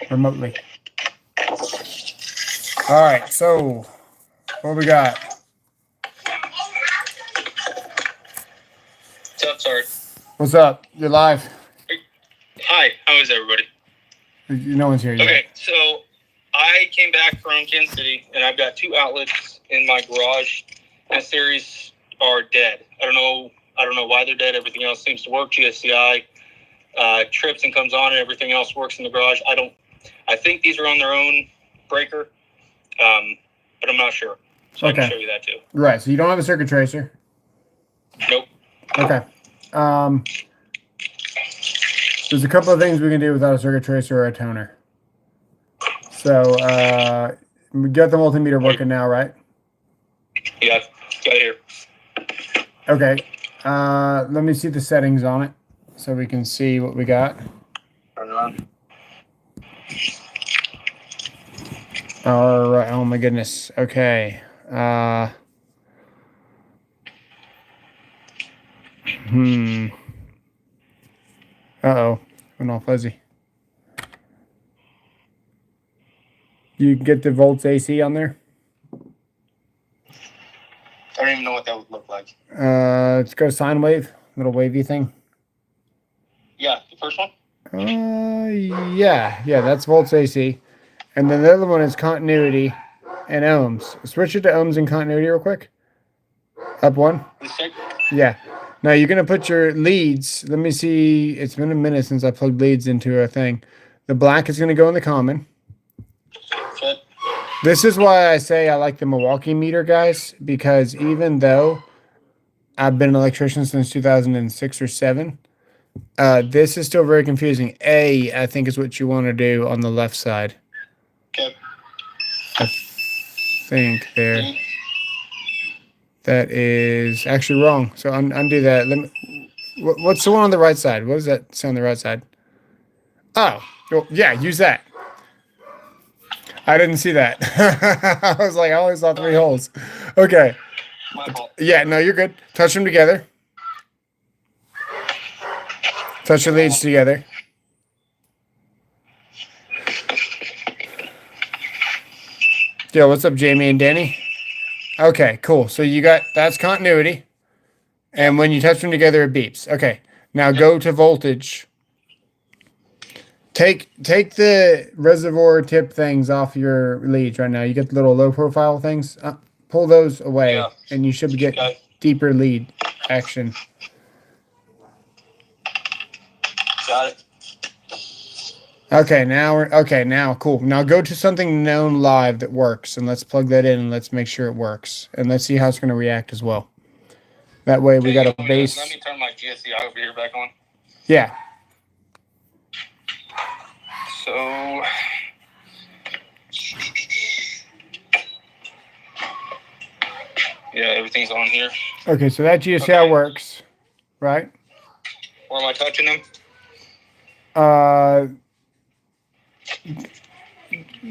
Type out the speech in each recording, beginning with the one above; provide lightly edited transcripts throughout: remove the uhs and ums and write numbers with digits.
remotely. All right, so what we got? What's up, Sarge? What's up? You're live. Hi, how is everybody? No one's here yet. Okay, so I came back from Kansas City, and I've got 2 outlets in my garage. And series are dead. I don't know why they're dead. Everything else seems to work. GFCI trips and comes on, and everything else works in the garage. I think these are on their own breaker, but I'm not sure. So Okay. I can show you that too. Right. So you don't have a circuit tracer. Nope. Okay. There's a couple of things we can do without a circuit tracer or a toner. So we got the multimeter working now, right? Yeah, got it here. Okay. Let me see the settings on it so we can see what we got. Turn it on. All right. Oh my goodness. Okay. Uh-oh. Went all fuzzy. You get the volts AC on there? I don't even know what that would look like. Let's go sine wave, little wavy thing. Yeah, the first one? Yeah, that's volts AC. And then the other one is continuity and ohms. Switch it to ohms and continuity real quick. Up one. Yeah. Now you're going to put your leads. Let me see. It's been a minute since I plugged leads into a thing. The black is going to go in the common. Okay. This is why I say I like the Milwaukee meter, guys, because even though I've been an electrician since 2006 or 7, this is still very confusing. A, I think, is what you want to do on the left side. Okay. I think there. That is actually wrong. So undo that. What's the one on the right side? What does that say on the right side? Oh, well, yeah, use that. I didn't see that. I was like, I only saw 3 holes. Okay. My fault. Yeah, no, you're good. Touch them together. Touch your leads together. Yo, what's up, Jamie and Danny? Okay, cool. So you got, that's continuity. And when you touch them together, it beeps. Okay. Now go to voltage. Take the reservoir tip things off your leads right now. You get the little low profile things. Pull those away, and you should get deeper lead action. Got it. Okay, now cool. Now go to something known live that works, and let's plug that in, and let's make sure it works, and let's see how it's going to react as well. That way we got a base. Let me turn my GFCI over here back on. Yeah. So yeah, everything's on here. Okay, so that GFCI works, right? Where am I touching them?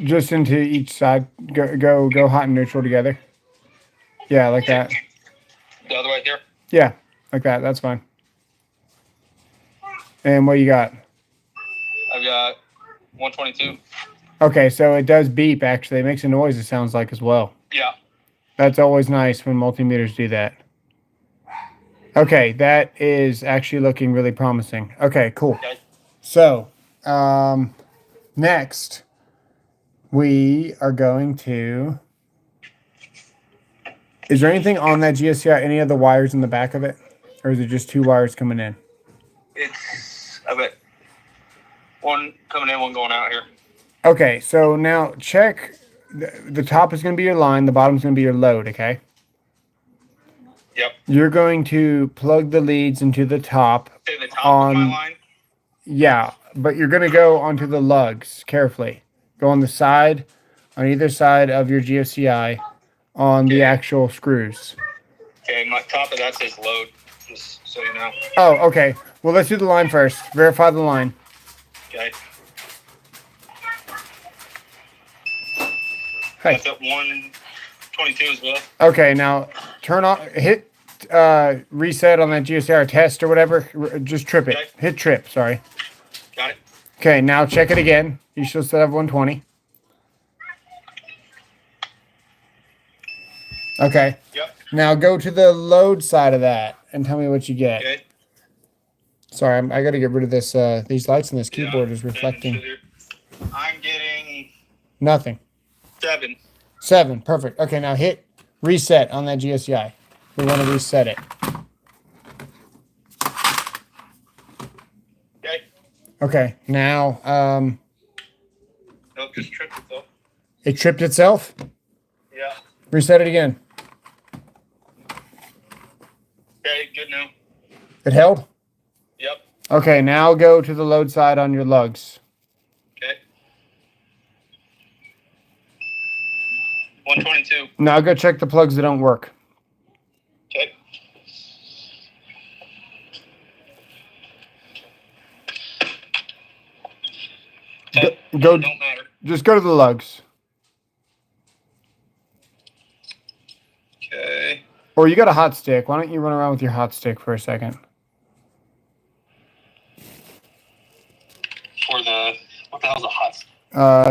Just into each side. Go hot and neutral together. Yeah, like that. The other way here? Yeah, like that. That's fine. And what you got? I've got 122. Okay, so it does beep, actually. It makes a noise, it sounds like, as well. Yeah. That's always nice when multimeters do that. Okay, that is actually looking really promising. Okay, cool. Okay. So, next, we are going to... Is there anything on that GFCI, any of the wires in the back of it? Or is it just 2 wires coming in? It's, I bet, 1 coming in, 1 going out here. Okay, so now check. The top is going to be your line. The bottom is going to be your load, okay? Yep. You're going to plug the leads into the top. Okay, the top of my line? Yeah, but you're going to go onto the lugs carefully. Go on the side, on either side of your GFCI, on the actual screws. Okay, my top of that says load, just so you know. Oh, okay. Well, let's do the line first. Verify the line. Okay. Hey. That's up 122 as well. Okay, now turn on, hit reset on that GSR test or whatever. Just trip it. Okay. Hit trip, sorry. Got it. Okay, now check it again. You should still have 120. Okay. Yep. Now go to the load side of that and tell me what you get. Okay. Sorry, I got to get rid of this. These lights on this keyboard is reflecting. I'm getting Nothing. 7. 7. Perfect. Okay, now hit reset on that GFCI. We want to reset it. Okay. Okay, now Nope, just tripped itself. it tripped itself. Yeah. Reset it again. Okay, good now. It held? Yep. Okay, now go to the load side on your lugs. Okay. 122. Now go check the plugs that don't work. Okay. Go. Don't matter. Just go to the lugs. Okay. Or you got a hot stick. Why don't you run around with your hot stick for a second? For the what the hell's a hot?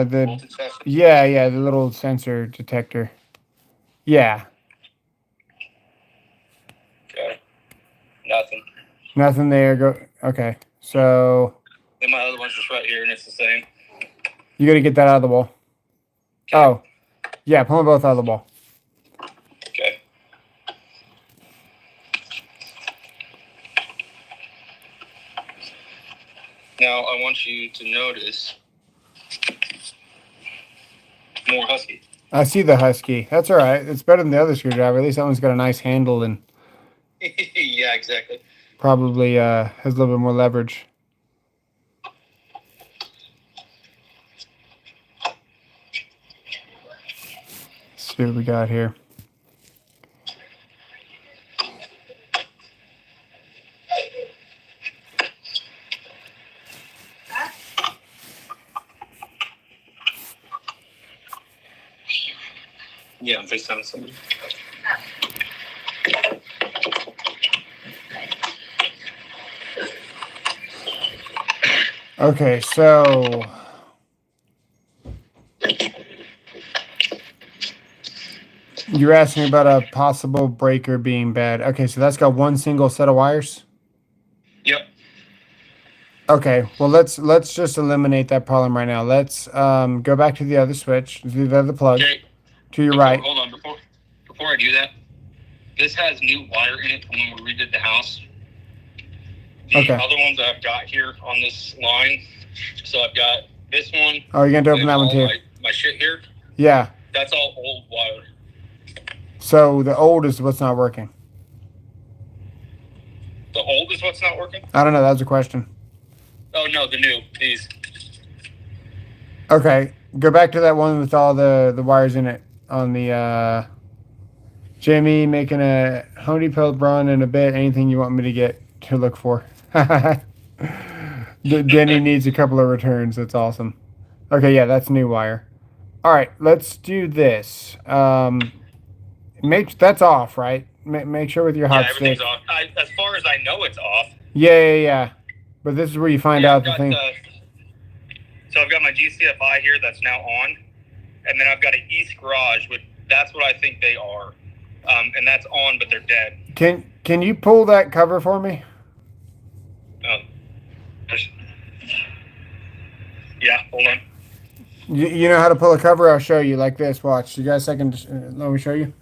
The yeah, the little sensor detector. Yeah. Okay. Nothing. Nothing there. Go. Okay. So And my other one's just right here, and it's the same. you got to get that out of the wall. Okay. Oh, yeah. Pull them both out of the wall. Okay. Now I want you to notice more husky. I see the husky. That's all right. It's better than the other screwdriver. At least that one's got a nice handle and Yeah, exactly. probably has a little bit more leverage. Let's see what we got here. Yeah, I'm FaceTiming somebody. Okay, so you're asking about a possible breaker being bad. Okay, so that's got one single set of wires. Yep. Okay, well let's just eliminate that problem right now. Let's go back to the other switch, to the other plug, Okay. to your right. Hold on, before I do that, this has new wire in it from when we redid the house. The Okay. other ones I've got here on this line, so I've got this one. Oh, you're going to open and that one all too. My shit here, Yeah. that's all old wire. So the old is what's not working. The old is what's not working? I don't know. That was a question. Oh, no, the new. These. Okay, go back to that one with all the wires in it on the Jimmy making a Home Depot run in a bit. Anything you want me to get to look for? Denny needs a couple of returns. That's awesome. Okay, yeah, that's new wire. All right, let's do this. That's off, right? Make sure with your hot stick. Everything's off. As far as I know, it's off. Yeah. But this is where you find out the thing. So I've got my GCFI here that's now on, and then I've got an East Garage, which that's what I think they are, and that's on, but they're dead. Can you pull that cover for me? Yeah, hold on. You know how to pull a cover? I'll show you like this. Watch. You got a second? Let me show you.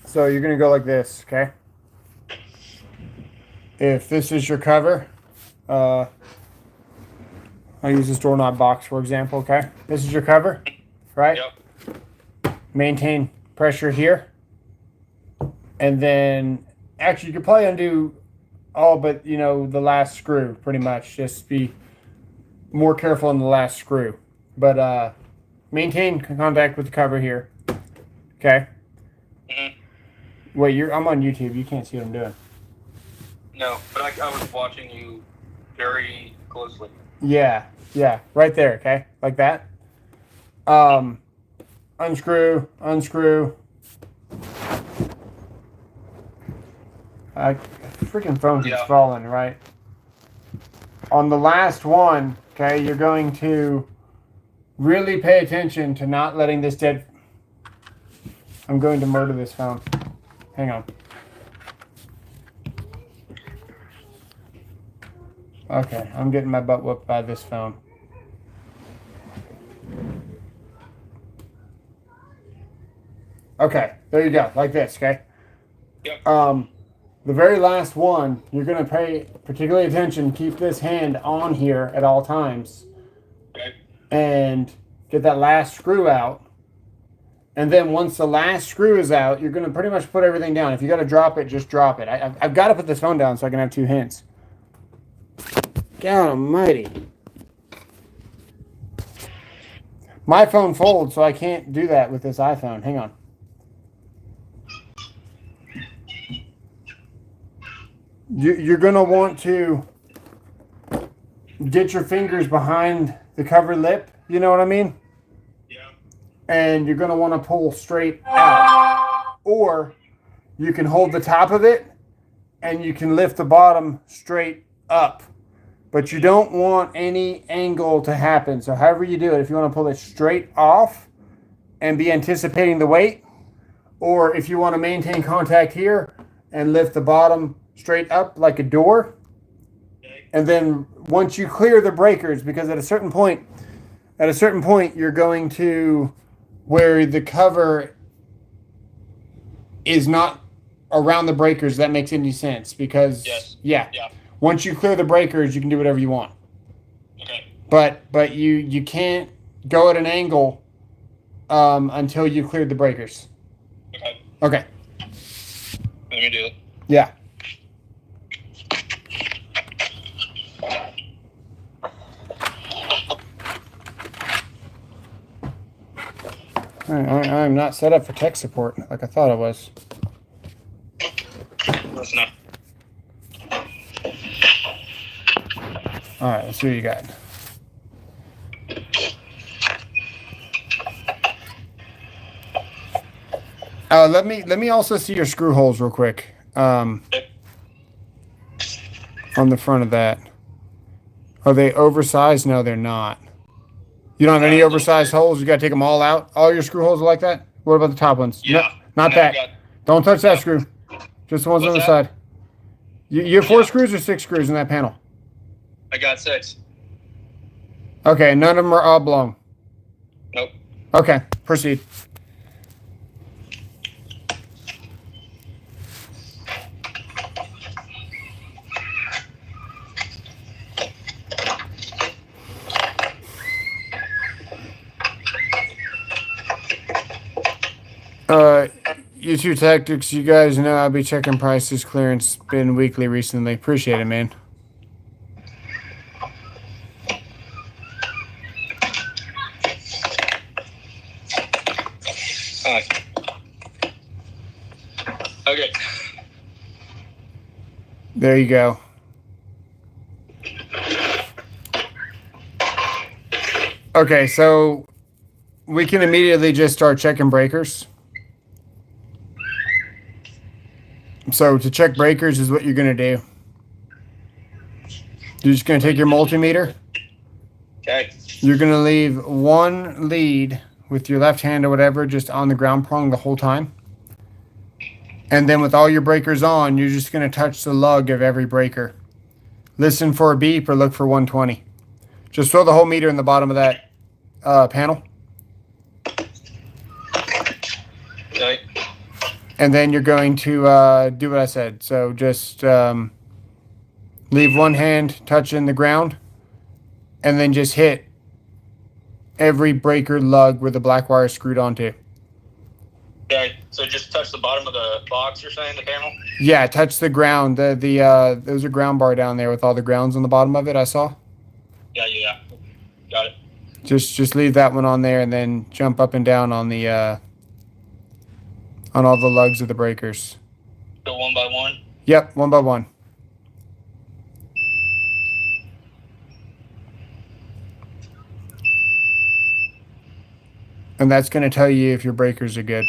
So you're going to go like this, okay? If this is your cover, I'll use this doorknob box, for example, okay? This is your cover, right? Yep. Maintain pressure here. And then, actually, you could probably undo all but, the last screw, pretty much. Just be more careful on the last screw. But maintain contact with the cover here, okay? Mm-hmm. Wait, I'm on YouTube. You can't see what I'm doing. No, but I was watching you very closely. Yeah, right there, okay? Like that. Unscrew. Freaking phone keeps falling, right? on the last one, okay, you're going to really pay attention to not letting this dead... I'm going to murder this phone. Hang on. Okay, I'm getting my butt whooped by this phone. Okay, there you go, like this, okay? Yep. The very last one, you're going to pay particularly attention, keep this hand on here at all times. Okay. And get that last screw out. And then once the last screw is out, you're going to pretty much put everything down. If you got to drop it, just drop it. I've got to put this phone down so I can have 2 hints. God almighty. My phone folds, so I can't do that with this iPhone. Hang on. You're going to want to get your fingers behind the cover lip. You know what I mean? Yeah. And you're going to want to pull straight out. Or you can hold the top of it and you can lift the bottom straight up. But you don't want any angle to happen. So however you do it, if you want to pull it straight off and be anticipating the weight, or if you want to maintain contact here and lift the bottom straight up like a door. And then once you clear the breakers, because at a certain point you're going to where the cover is not around the breakers. That makes any sense because yeah. Once you clear the breakers, you can do whatever you want. Okay. But you can't go at an angle until you cleared the breakers. Okay. Okay. Let me do it. Yeah. I'm not set up for tech support like I thought I was. Listen up. All right, let's see what you got. Let me also see your screw holes real quick. On the front of that. Are they oversized? No, they're not. You don't have any oversized holes? You got to take them all out? All your screw holes are like that? What about the top ones? Yeah. No, not that. Don't touch that screw. Just the ones on the side. You have 4 screws or 6 screws in that panel? I got 6. Okay, none of them are oblong. Nope. Okay, proceed. YouTube Tactics, you guys know I'll be checking prices, clearance bin weekly recently. Appreciate it, man. Okay. There you go. Okay, so we can immediately just start checking breakers. So to check breakers is what you're going to do. You're just going to take your multimeter. Okay. You're going to leave one lead with your left hand or whatever just on the ground prong the whole time. And then with all your breakers on, you're just going to touch the lug of every breaker. Listen for a beep or look for 120. Just throw the whole meter in the bottom of that panel. Okay. And then you're going to do what I said. So just leave one hand touching the ground and then just hit every breaker lug where the black wire is screwed onto. Okay, so just touch the bottom of the box, you're saying, the panel? Yeah, touch the ground. There's a ground bar down there with all the grounds on the bottom of it, I saw. Yeah. Got it. Just leave that one on there and then jump up and down on the on all the lugs of the breakers. Go one by one? Yep, one by one. And that's going to tell you if your breakers are good.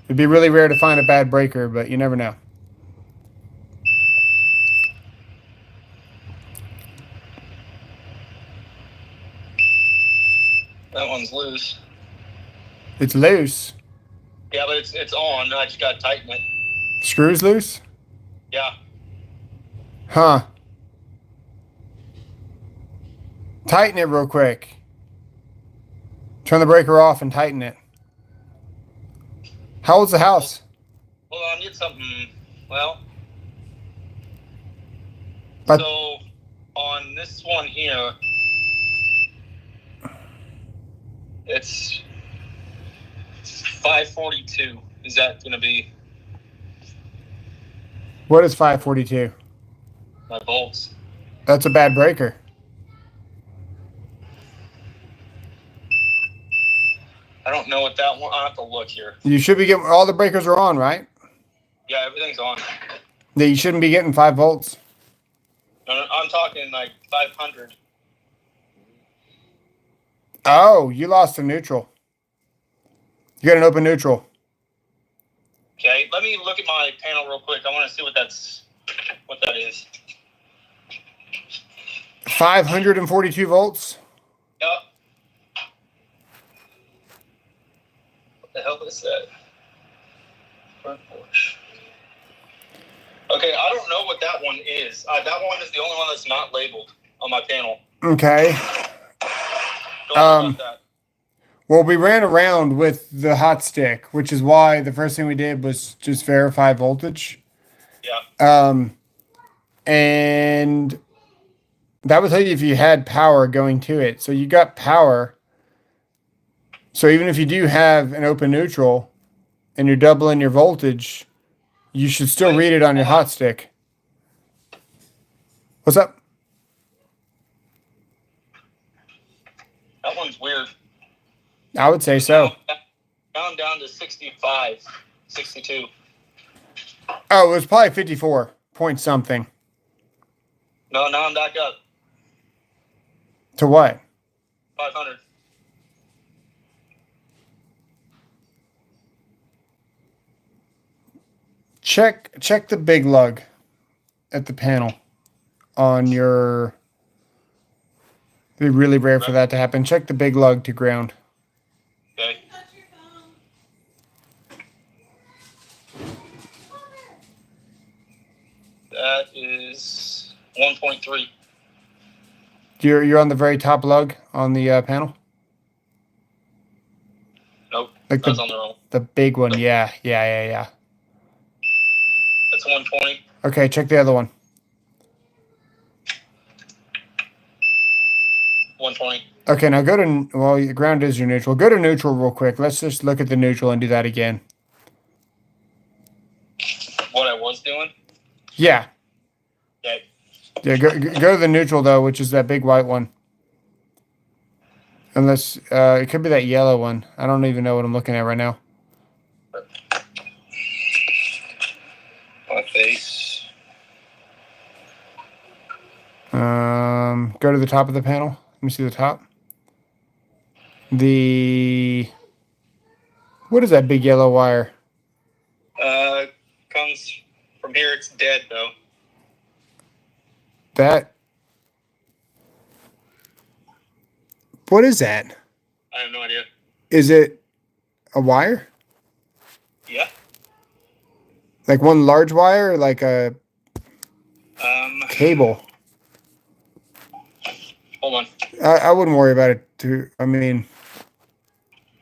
It'd be really rare to find a bad breaker, but you never know. That one's loose. It's loose. Yeah, but it's on. I just gotta tighten it. Screw's loose? Yeah. Huh. Tighten it real quick. Turn the breaker off and tighten it. How old's the house? Hold on, get something. Well, But so on this one here, it's 542. Is that going to be what is 542? my volts? That's a bad breaker. I don't know what that one. I'll have to look here. You should be getting all the breakers are on, right? Yeah, everything's on. That you shouldn't be getting 5 volts. No, I'm talking like 500. Oh, you lost a neutral. You got an open neutral. Okay, let me look at my panel real quick. I want to see what that is. 542 volts. Yep. What the hell is that? Front porch. Okay, I don't know what that one is. That one is the only one that's not labeled on my panel. Okay. About that. Well, we ran around with the hot stick, which is why the first thing we did was just verify voltage. Yeah. And that would tell you if you had power going to it. So you got power. So even if you do have an open neutral and you're doubling your voltage, you should still read it on your hot stick. What's up? That one's weird. I would say so. Now I'm down to 65, 62. Oh, it was probably 54 point something. No, now I'm back up. To what? 500. Check the big lug at the panel on your. It'd be really rare for that to happen. Check the big lug to ground. Okay. That is 1.3. You're on the very top lug on the panel. Nope. Like that's on the wrong. The big one. Yeah. That's 120. Okay, check the other one. 120. Okay, now go to, well, your ground is your neutral. Go to neutral real quick. Let's just look at the neutral and do that again. What I was doing? Yeah. Okay. Yeah, go to the neutral, though, which is that big white one. Unless, it could be that yellow one. I don't even know what I'm looking at right now. My face. Go to the top of the panel. Let me see the top. What is that big yellow wire? Comes from here. It's dead, though. What is that? I have no idea. Is it a wire? Yeah. Like one large wire or like a cable? Hold on. I wouldn't worry about it too. I mean.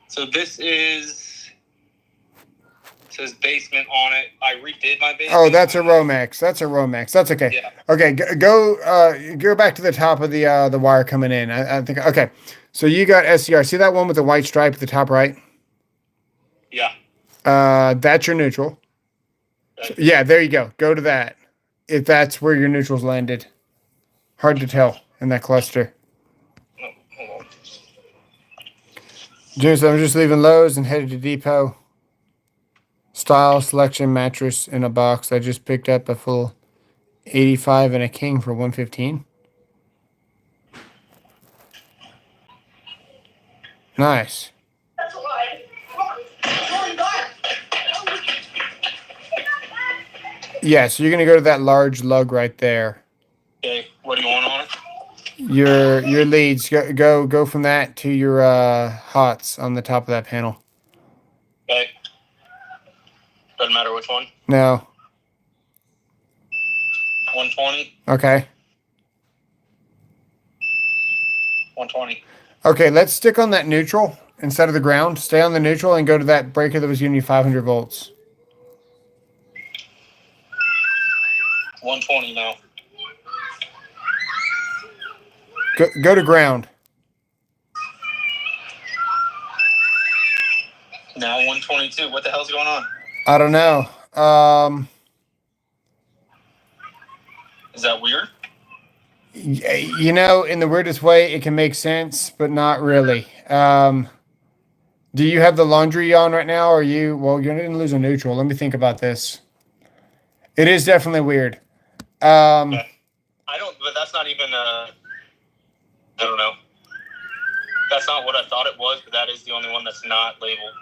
So this says basement on it. I redid my basement. Oh, that's a Romex. That's okay. Yeah. Okay, go back to the top of the wire coming in. I think okay. So you got SCR. See that one with the white stripe at the top right? Yeah. That's your neutral. Okay. So, yeah, there you go. Go to that. If that's where your neutrals landed. Hard to tell in that cluster. Oh, hold on. James, I'm just leaving Lowe's and headed to Depot. Style selection mattress in a box. I just picked up a full 85 and a king for 115. Nice. That's why. Yeah, so you're gonna go to that large lug right there. Okay, what do you want on it? your leads. Go from that to your hots on the top of that panel. Okay. Doesn't matter which one. No. 120. Okay. 120. Okay, let's stick on that neutral instead of the ground. Stay on the neutral and go to that breaker that was giving you 500 volts. 120 now. Go to ground. Now 122. What the hell's going on? I don't know. Is that weird? You know, in the weirdest way, it can make sense, but not really. Do you have the laundry on right now? Or are you? Well, you're going to lose a neutral. Let me think about this. It is definitely weird. I don't. But that's not even. I don't know. That's not what I thought it was, but that is the only one that's not labeled.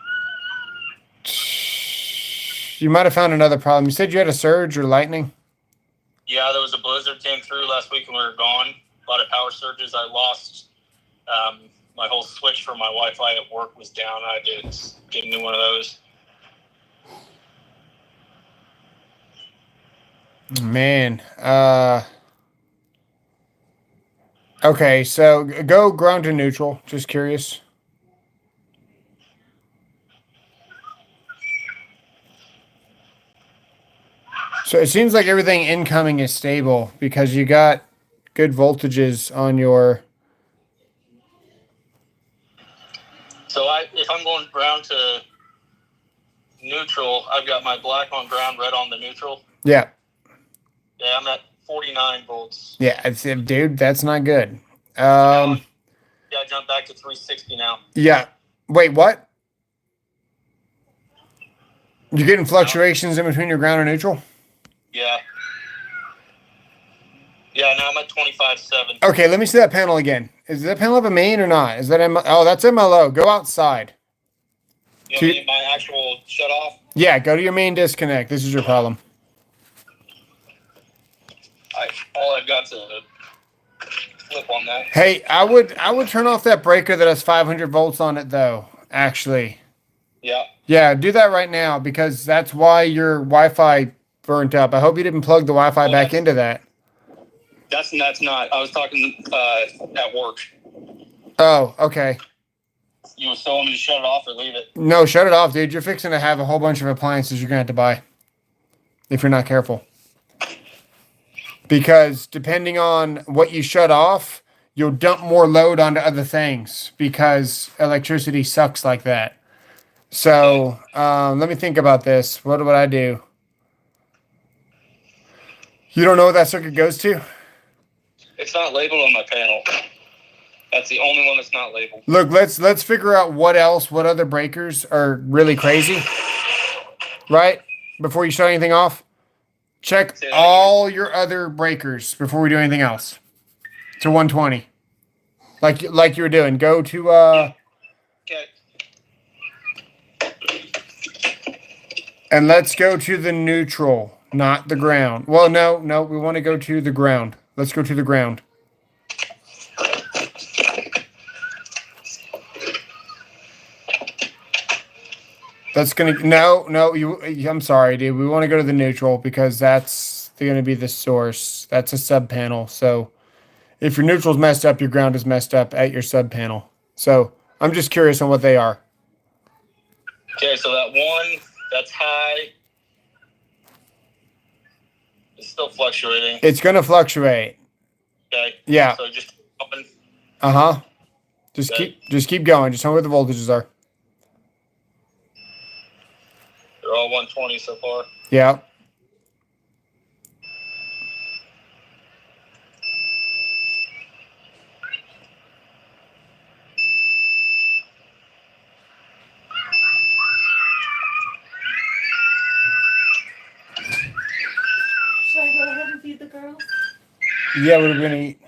You might have found another problem. You said you had a surge or lightning? Yeah, there was a blizzard came through last week and we were gone. A lot of power surges. I lost my whole switch for my Wi-Fi at work was down. I had to get a new one of those. Man. Okay, so go ground to neutral. Just curious. So it seems like everything incoming is stable because you got good voltages on your... So if I'm going ground to neutral, I've got my black on ground, red on the neutral. Yeah. Yeah, I'm at 49 volts. Yeah, dude, that's not good. Yeah, I jumped back to 360 now. Yeah. Wait, what? You're getting fluctuations in between your ground and neutral? Yeah. Yeah, now I'm at 25.7. Okay, let me see that panel again. Is that panel up a main or not? Is that oh, that's MLO. Go outside. You mean my actual shut off? Yeah, go to your main disconnect. This is your problem. All I've got to flip on that. Hey, I would turn off that breaker that has 500 volts on it though, actually. Yeah. Yeah, do that right now because that's why your Wi-Fi burnt up. I hope you didn't plug the Wi-Fi back into that. That's not. I was talking at work. Oh, okay. You were telling me to shut it off or leave it. No, shut it off, dude. You're fixing to have a whole bunch of appliances you're going to have to buy if you're not careful. Because depending on what you shut off, you'll dump more load onto other things because electricity sucks like that. So let me think about this. What would I do? You don't know what that circuit goes to? It's not labeled on my panel. That's the only one that's not labeled. Look, let's figure out what other breakers are really crazy. Right? Before you shut anything off. Check all your other breakers before we do anything else. To 120. Like you were doing. Go to Okay. And let's go to the neutral, not the ground. Well, no, we want to go to the ground. Let's go to the ground. That's gonna I'm sorry, dude. We want to go to the neutral because that's gonna be the source. That's a sub panel. So if your neutral's messed up, your ground is messed up at your sub panel. So I'm just curious on what they are. Okay, so that one that's high. It's still fluctuating. It's gonna fluctuate. Okay. Yeah. So just open. Uh-huh. Just keep going. Just tell me what the voltages are. They're all 120 so far. Yeah. Should I go ahead and feed the girls? Yeah, what are we gonna eat?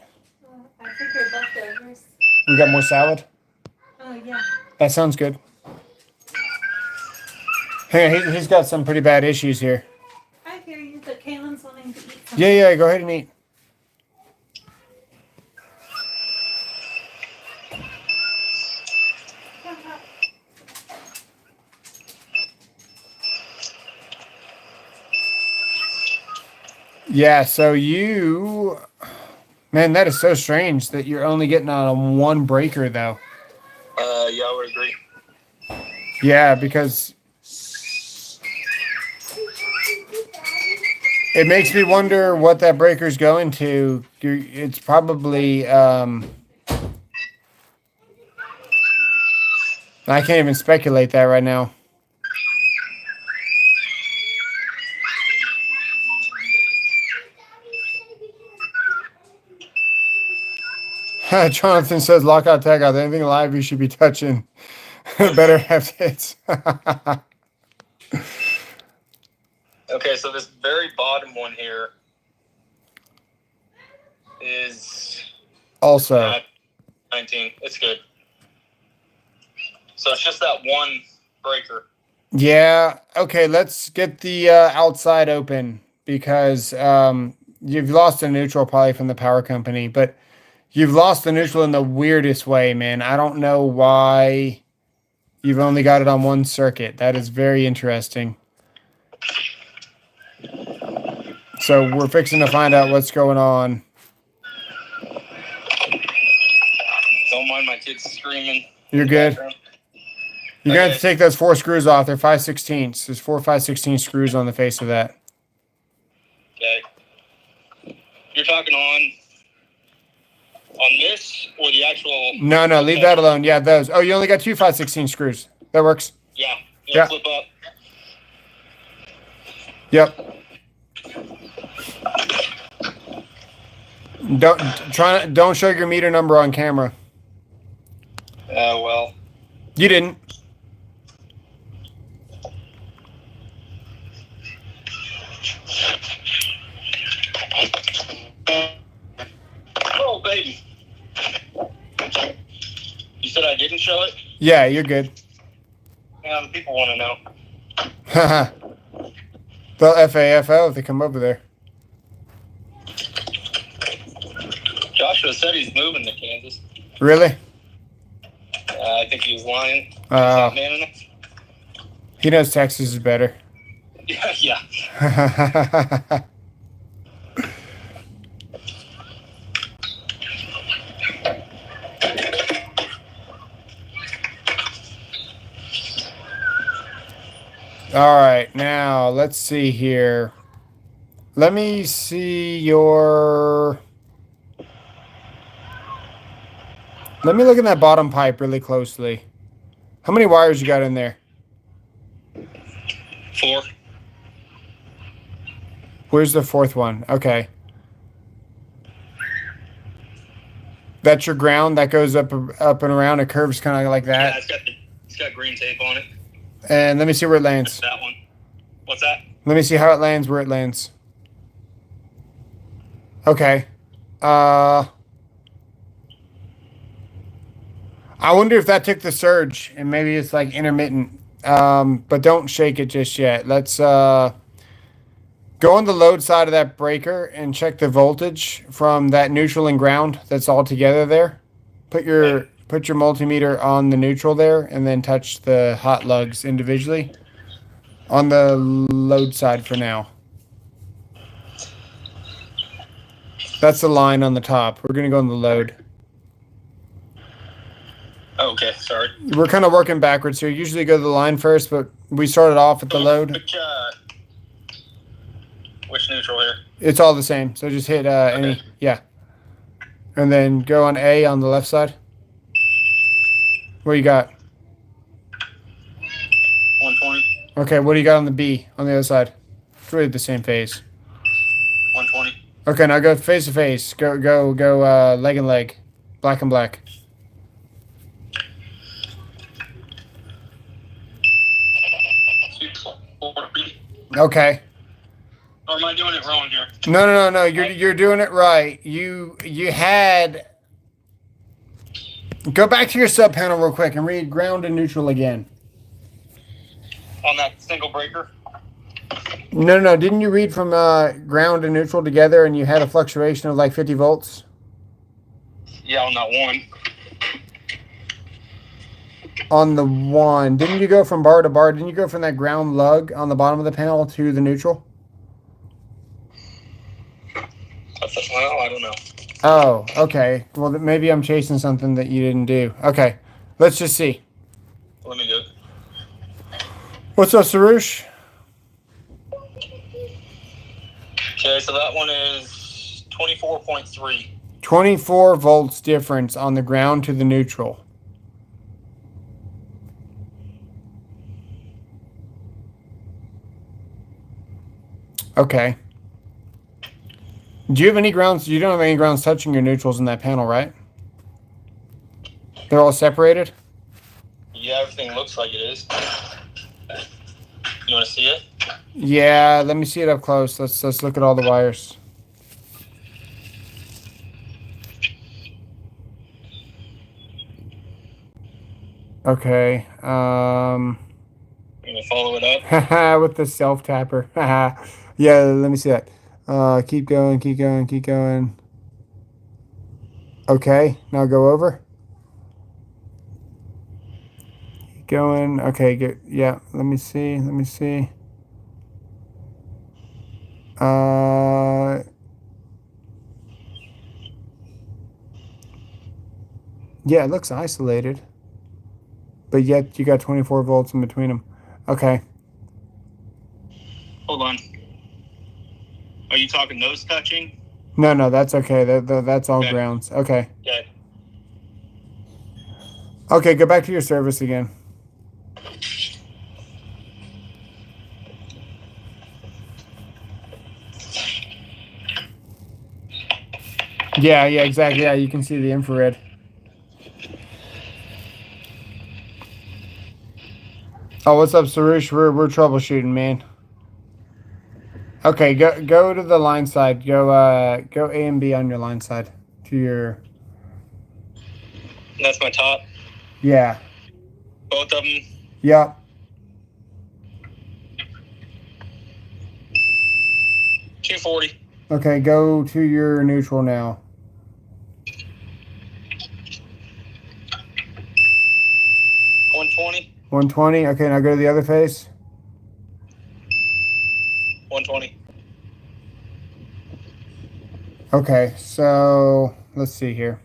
I figured leftovers. We got more salad? Oh, yeah. That sounds good. Hang on, he's got some pretty bad issues here. I hear you, but Kaylin's wanting to eat something. Yeah, go ahead and eat. Yeah, so man, that is so strange that you're only getting on one breaker though. Yeah, I would agree. Yeah, because it makes me wonder what that breaker's going to. It's probably I can't even speculate that right now. Jonathan says, lockout, tag out. Anything live you should be touching. Better have hits. Okay, so this very bottom one here is Also, 19. It's good. So it's just that one breaker. yeah. Okay, let's get the outside open because you've lost the neutral probably from the power company, but you've lost the neutral in the weirdest way, man. I don't know why you've only got it on one circuit. That is very interesting. So we're fixing to find out what's going on. Don't mind my kids screaming. You're good. You're going to have to take those 4 screws off. They're 5/16. There's 4 5/16 screws on the face of that. Okay. You're talking on this or the actual... No, leave that alone. Yeah, those. Oh, you only got 2 5/16 screws. That works. Yeah. Yeah. Flip up. Yep. Don't show your meter number on camera. Well. You didn't. Oh, baby. You said I didn't show it? Yeah, you're good. Yeah, the people want to know. Haha. They'll FAFO if they come over there. Joshua said he's moving to Kansas. Really? I think he was lying. He's Oh. not man enough. He knows Texas is better. Yeah. All right, now let's see here. Let me see your... Let me look at that bottom pipe really closely. How many wires you got in there? 4. Where's the 4th one? Okay. That's your ground that goes up and around. It curves kind of like that. Yeah, it's got green tape on it. And let me see where it lands. That one. What's that? Let me see how it lands, where it lands. Okay. I wonder if that took the surge and maybe it's like intermittent. But don't shake it just yet. Let's go on the load side of that breaker and check the voltage from that neutral and ground that's all together there. Put your multimeter on the neutral there and then touch the hot lugs individually on the load side for now. That's the line on the top. We're going to go on the load. Oh, okay, sorry. We're kind of working backwards here. Usually go to the line first, but we started off at the load. Which neutral here? It's all the same. So just hit any, yeah. And then go on A on the left side. What you got? 120. Okay, what do you got on the B on the other side? It's really the same phase. 120. Okay, now go face to face. Go leg and leg. Black and black. Okay. Or am I doing it wrong here? No. You're doing it right. You had... Go back to your subpanel real quick and read ground and neutral again. On that single breaker? No. Didn't you read from ground and neutral together and you had a fluctuation of like 50 volts? Yeah, on that one. On the one. Didn't you go from bar to bar? Didn't you go from that ground lug on the bottom of the panel to the neutral? Oh, okay. Well, maybe I'm chasing something that you didn't do. Okay, let's just see. Let me do it. What's up, Sarush? Okay, so that one is 24.3. 24 volts difference on the ground to the neutral. Okay. Do you have any grounds? You don't have any grounds touching your neutrals in that panel, right? They're all separated? Yeah, everything looks like it is. You want to see it? Yeah, let me see it up close. Let's look at all the wires. Okay. You gonna follow it up? With the self tapper. Yeah, let me see that. Keep going, keep going, keep going. Okay, now go over. Keep going. Okay, good. Yeah, let me see. Let me see. Yeah, it looks isolated. But yet you got 24 volts in between them. Okay. Hold on. Are you talking those touching? No, that's okay. That's all Okay. grounds. Okay. Okay. Okay, go back to your service again. Yeah, exactly. Yeah, you can see the infrared. Oh, what's up, Sarush? We're troubleshooting, man. Okay, go to the line side. Go A and B on your line side to your. That's my top. Yeah. Both of them. Yep. 240. Okay, go to your neutral now. 120. 120. Okay, now go to the other face. 120. Okay, so let's see here.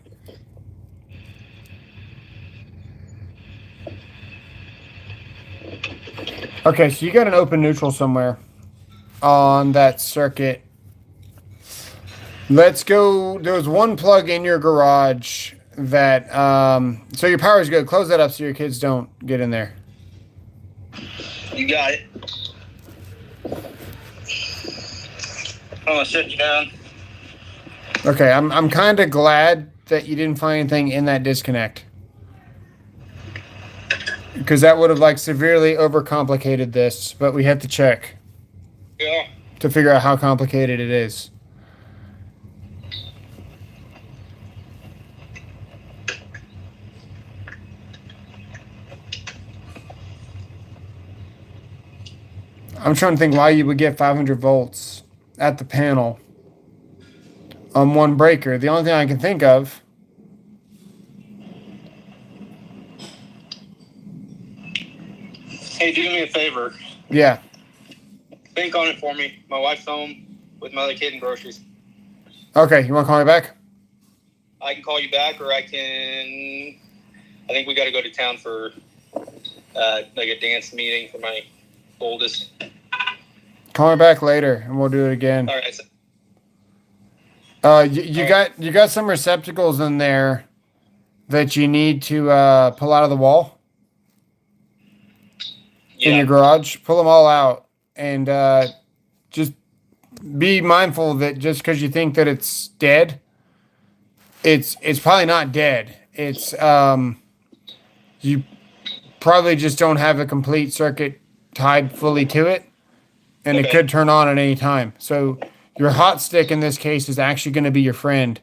Okay, so you got an open neutral somewhere on that circuit. Let's go. There was one plug in your garage that, so your power is good. Close that up so your kids don't get in there. You got it. I'm gonna sit you down. Okay, I'm kind of glad that you didn't find anything in that disconnect, because that would have like severely overcomplicated this. But we have to check Yeah. to figure out how complicated it is. I'm trying to think why you would get 500 volts at the panel on one breaker. The only thing I can think of. Hey, do me a favor. Yeah. Think on it for me. My wife's home with my other kid and groceries. Okay, you want to call me back? I can call you back, or I think we got to go to town for like a dance meeting for my oldest. Call me back later, and we'll do it again. All right. You got some receptacles in there that you need to pull out of the wall in your garage. Pull them all out, and just be mindful that just because you think that it's dead, it's probably not dead. It's you probably just don't have a complete circuit tied fully to it, and it could turn on at any time. So your hot stick in this case is actually going to be your friend,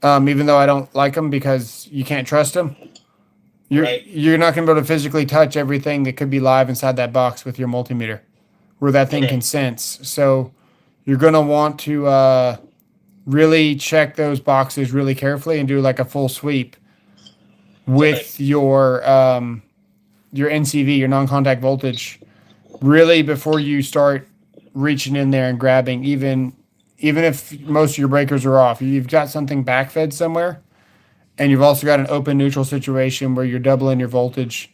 even though I don't like him because you can't trust him. You're not going to be able to physically touch everything that could be live inside that box with your multimeter, where that thing can sense. So you're going to want to really check those boxes really carefully and do like a full sweep with your NCV, your non-contact voltage, really before you start reaching in there and grabbing even even if most of your breakers are off, you've got something backfed somewhere, and you've also got an open neutral situation where you're doubling your voltage.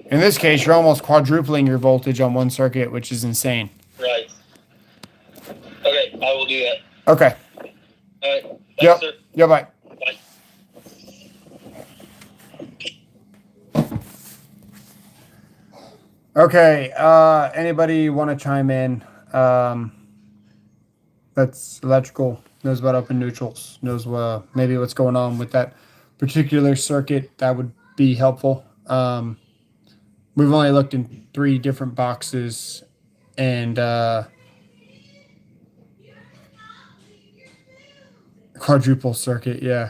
In this case, you're almost quadrupling your voltage on one circuit, which is insane. Right. Okay, I will do that. Okay. All right. Thanks, Yep. sir. Yeah, bye. Bye. Okay. Anybody want to chime in? That's electrical, knows about open neutrals, knows maybe what's going on with that particular circuit. That would be helpful. We've only looked in 3 different boxes, and quadruple circuit, yeah.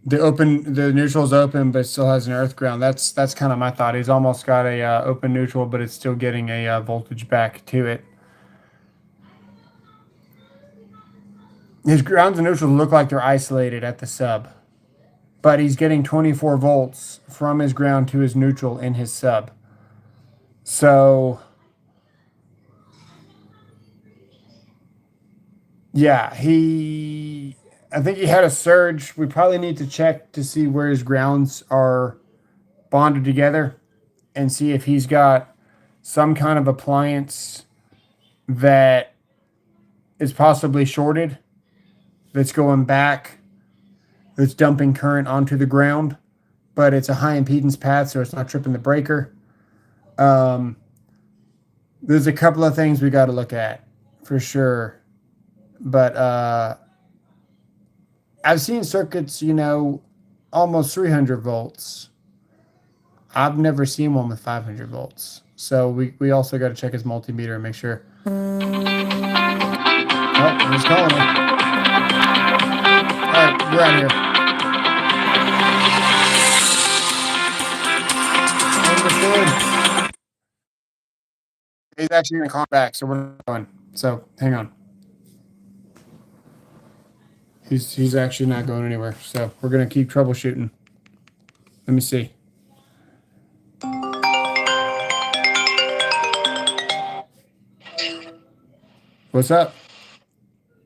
The neutral's open, but it still has an earth ground. That's kind of my thought. He's almost got a open neutral, but it's still getting a voltage back to it. His grounds and neutrals look like they're isolated at the sub, but he's getting 24 volts from his ground to his neutral in his sub. So, yeah, I think he had a surge. We probably need to check to see where his grounds are bonded together and see if he's got some kind of appliance that is possibly shorted, that's going back, that's dumping current onto the ground, but it's a high impedance path, so it's not tripping the breaker. There's a couple of things we got to look at for sure. But I've seen circuits, almost 300 volts. I've never seen one with 500 volts. So we also got to check his multimeter and make sure. Oh, he's calling me. All right, we're out here. Understood. He's actually going to call back, so we're not going. So hang on. He's actually not going anywhere. So we're going to keep troubleshooting. Let me see. What's up?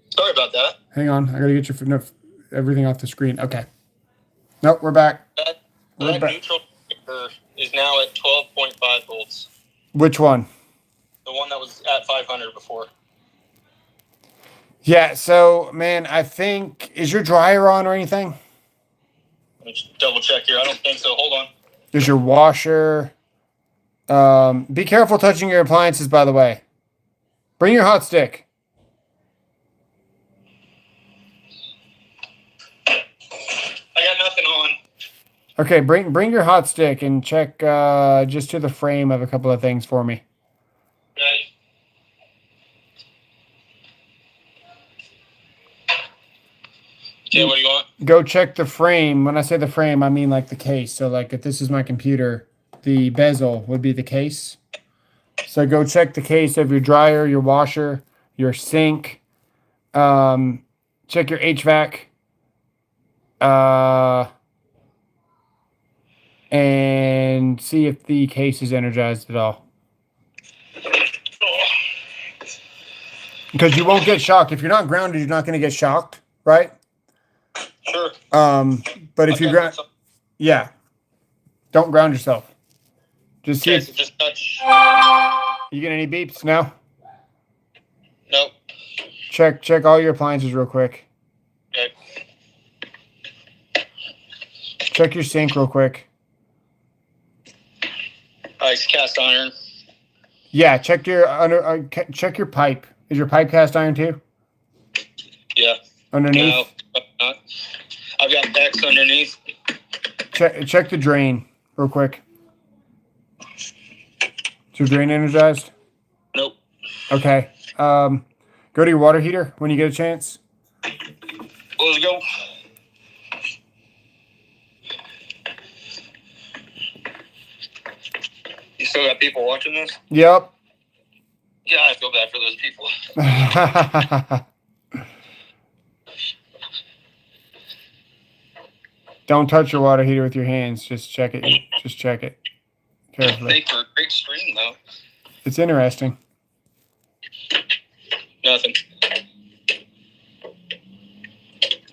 Sorry about that. Hang on. I got to get everything off the screen. Okay. Nope, we're back. That neutral is now at 12.5 volts. Which one? The one that was at 500 before. Yeah, so, man, I think... Is your dryer on or anything? Let me just double check here. I don't think so. Hold on. Is your washer... be careful touching your appliances, by the way. Bring your hot stick. I got nothing on. Okay, bring your hot stick and check just to the frame of a couple of things for me. Right. Okay, what do you want? Go check the frame. When I say the frame, I mean like the case. So like if this is my computer, the bezel would be the case. So go check the case of your dryer, your washer, your sink. Check your HVAC. And see if the case is energized at all. Because you won't get shocked. If you're not grounded, you're not going to get shocked, right? Sure. But if you ground, yeah, don't ground yourself. Just see. Okay, so just touch. You get any beeps? No. Nope. Check all your appliances real quick. Okay. Check your sink real quick. Ice cast iron. Yeah, check your pipe. Is your pipe cast iron too? Yeah. Underneath. No, not. I've got X underneath. Check the drain real quick. Is your drain energized? Nope. Okay. Go to your water heater when you get a chance. Let's go. You still got people watching this? Yep. Yeah, I feel bad for those people. Don't touch your water heater with your hands. Just check it. Just check it carefully. Thanks for a great stream, though. It's interesting. Nothing.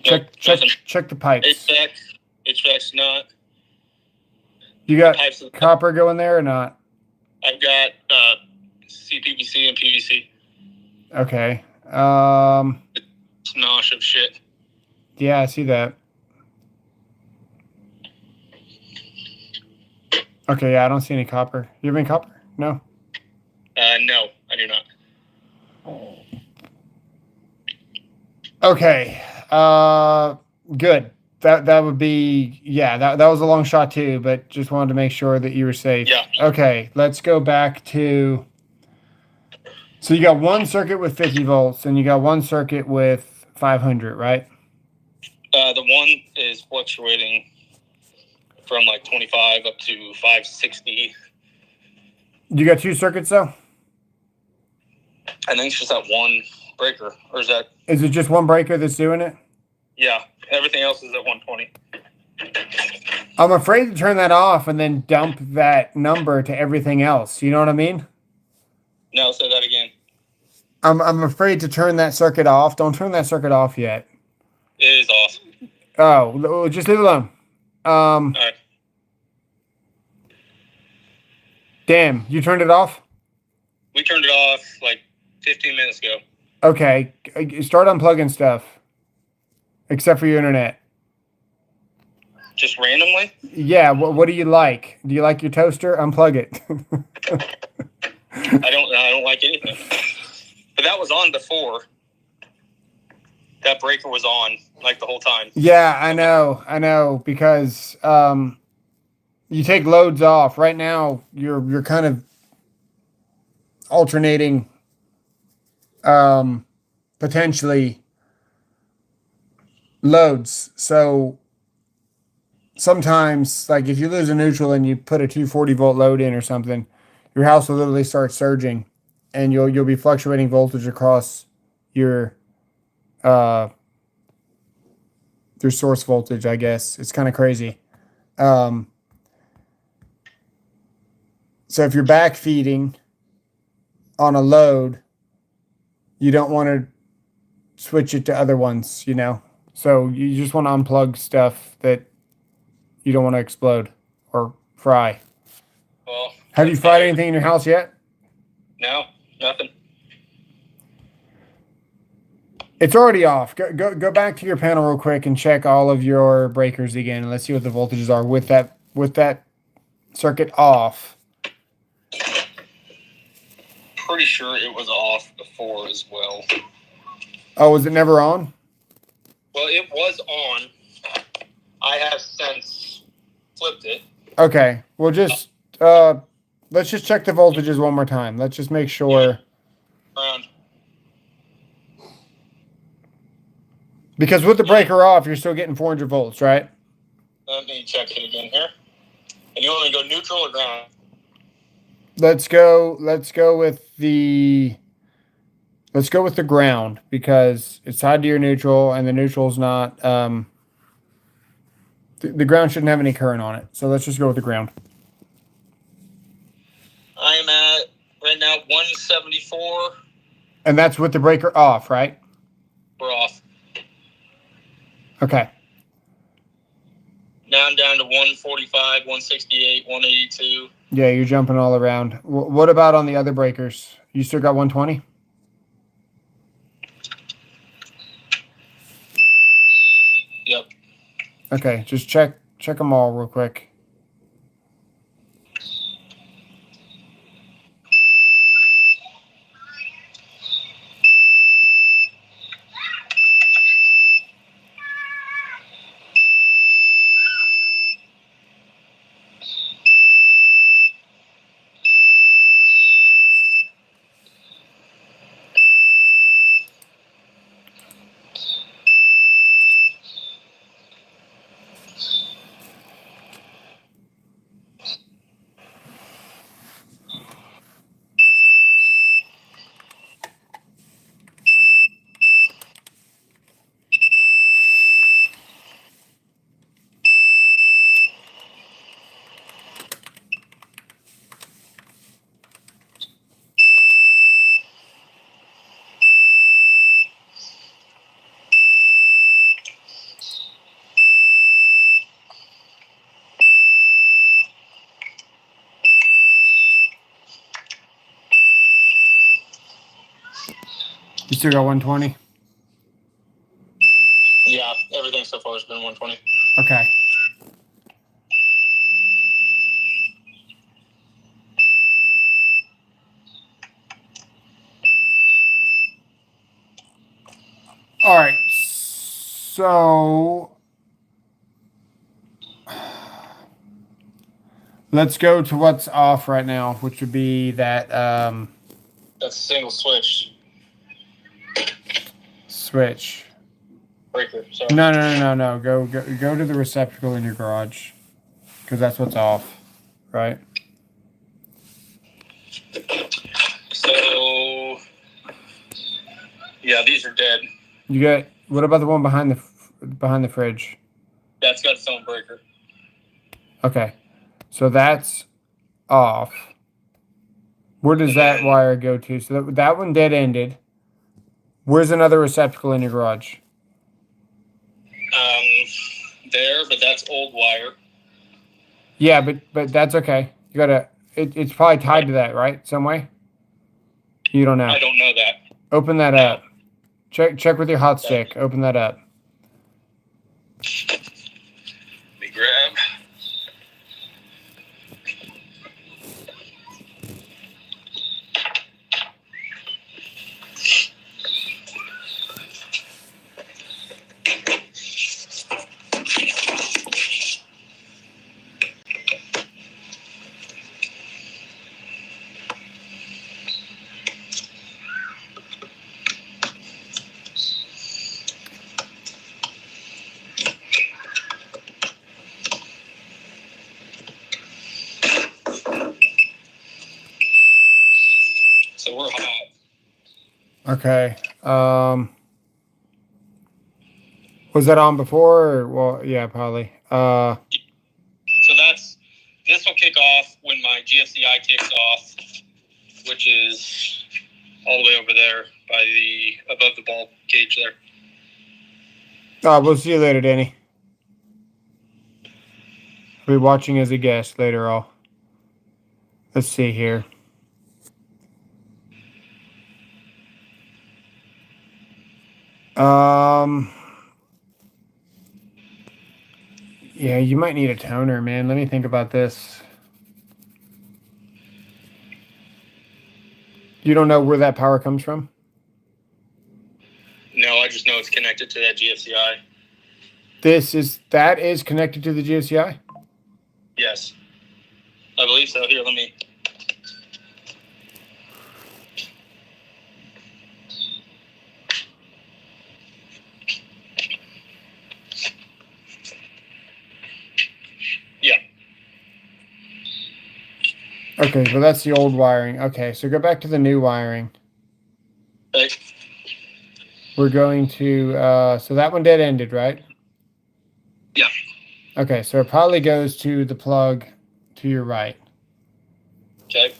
Check the pipes. HVAC's not. You got copper going there or not? I've got CPVC and PVC. Okay. It's nosh of shit. Yeah, I see that. Okay, yeah, I don't see any copper. You have any copper? No. No, I do not. Okay. Good. That would be, yeah, that was a long shot too, but just wanted to make sure that you were safe. Yeah. Okay, let's go back to, so you got one circuit with 50 volts and you got one circuit with 500, right? The one is fluctuating from like 25 up to 560. You got two circuits though? I think it's just that one breaker. Or is that? Is it just one breaker that's doing it? Yeah. Everything else is at 120. I'm afraid to turn that off and then dump that number to everything else. You know what I mean? No, say that again. I'm afraid to turn that circuit off. Don't turn that circuit off yet. It is off. Oh, just leave it alone. All right. Damn, you turned it off? We turned it off like 15 minutes ago. Okay, start unplugging stuff. Except for your internet. Just randomly? Yeah, what do you like? Do you like your toaster? Unplug it. I don't like anything. But that was on before. That breaker was on like the whole time. Yeah, I know, because you take loads off. Right now, you're kind of alternating potentially loads. So sometimes, like if you lose a neutral and you put a 240 volt load in or something, your house will literally start surging, and you'll be fluctuating voltage across your source voltage. I guess it's kind of crazy. So if you're backfeeding on a load, you don't want to switch it to other ones, you know. So you just want to unplug stuff that you don't want to explode or fry. Well, have you fried anything in your house yet? No, nothing. It's already off. Go back to your panel real quick and check all of your breakers again, and let's see what the voltages are with that circuit off. Pretty sure it was off before as well. Oh, was it never on? Well, it was on. I have since flipped it. Okay. Well, just let's just check the voltages one more time. Let's just make sure. Yeah. Because with the breaker off, you're still getting 400 volts, right? Let me check it again here. And you want me to go neutral or ground? Let's go with the ground, because it's tied to your neutral, and the neutral's not the ground shouldn't have any current on it. So let's just go with the ground. I'm at right now 174. And that's with the breaker off, right? We're off. Okay. Now I'm down to 145, 168, 182. Yeah, you're jumping all around. What about on the other breakers? You still got 120? Yep. Okay, just check them all real quick. You still got 120? Yeah, everything so far has been 120. Okay. All right. So let's go to what's off right now, which would be that That's a single switch. Switch. Breaker, sorry. No. Go to the receptacle in your garage, because that's what's off, right? So, yeah, these are dead. You got. What about the one behind the fridge? That's got its own breaker. Okay, so that's off. Where does that wire go to? So that one dead ended. Where's another receptacle in your garage? There, but that's old wire. Yeah, but that's okay. You gotta. It's probably tied to that, right? Some way. You don't know. I don't know that. Open that up. Check with your hot stick. Open that up. Let me grab. So we're hot. Okay. Was that on before? Or, well, yeah, probably. So this will kick off when my GFCI kicks off, which is all the way over there by above the ball cage there. We'll see you later, Danny. I'll be watching as a guest later on. Let's see here. Yeah, you might need a toner, man. Let me think about this. You don't know where that power comes from? No, I just know it's connected to that GFCI. That is connected to the GFCI? Yes. I believe so. Here, let me. Yeah. Okay, well, that's the old wiring. Okay, so go back to the new wiring. Okay. We're going to, so that one dead ended, right? Yeah. Okay, so it probably goes to the plug to your right. Okay.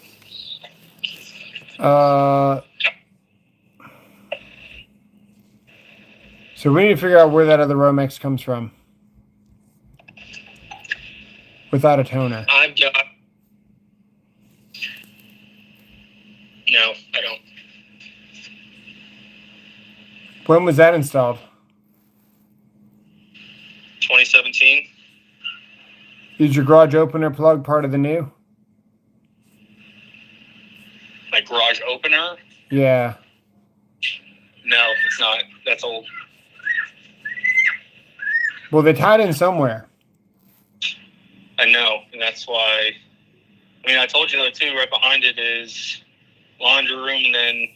So we need to figure out where that other Romex comes from. Without a toner. I've got. No, I don't. When was that installed? 2017. Is your garage opener plug part of the new? My garage opener? Yeah. No, it's not. That's old. Well, they tied in somewhere. I know, and that's why. I mean, I told you though too. Right behind it is laundry room and then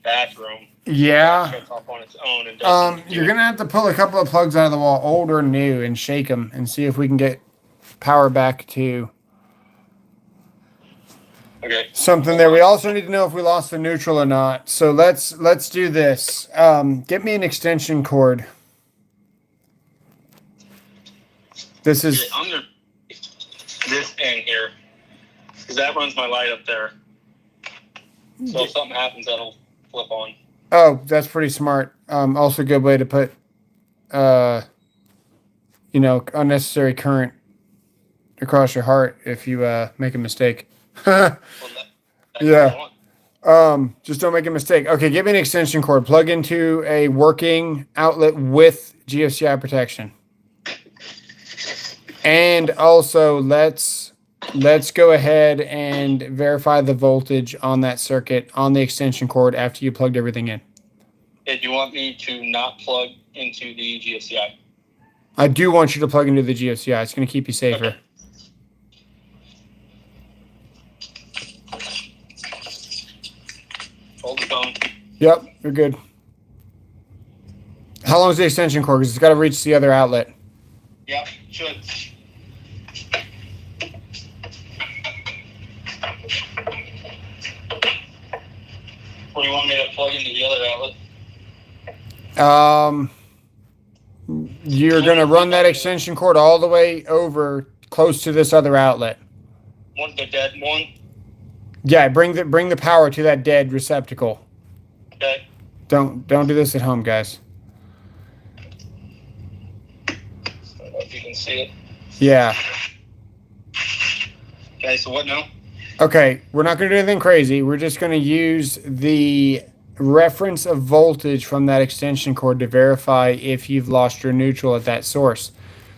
bathroom. Yeah. Shuts off on its own and doesn't You're gonna have to pull a couple of plugs out of the wall, old or new, and shake them and see if we can get power back to something there. We also need to know if we lost the neutral or not. So let's do this. Get me an extension cord. This is. I'm gonna this in here because that runs my light up there. So if something happens, that'll flip on. Oh, that's pretty smart. Also a good way to put, unnecessary current across your heart if you make a mistake. Well, Yeah. Just don't make a mistake. Okay, give me an extension cord. Plug into a working outlet with GFCI protection. And also let's go ahead and verify the voltage on that circuit on the extension cord after you plugged everything in. Okay, do you want me to not plug into the GFCI? I do want you to plug into the GFCI. It's going to keep you safer. Okay. Hold the phone. Yep, you're good. How long is the extension cord? Because it's got to reach the other outlet. Yeah, should. Or do you want me to plug into the other outlet? You're going to run that extension cord all the way over close to this other outlet. One, the dead one? Yeah, bring the power to that dead receptacle. Okay. Don't do this at home, guys. I don't know if you can see it. Yeah. Okay, so what now? Okay, we're not going to do anything crazy. We're just going to use the reference of voltage from that extension cord to verify if you've lost your neutral at that source.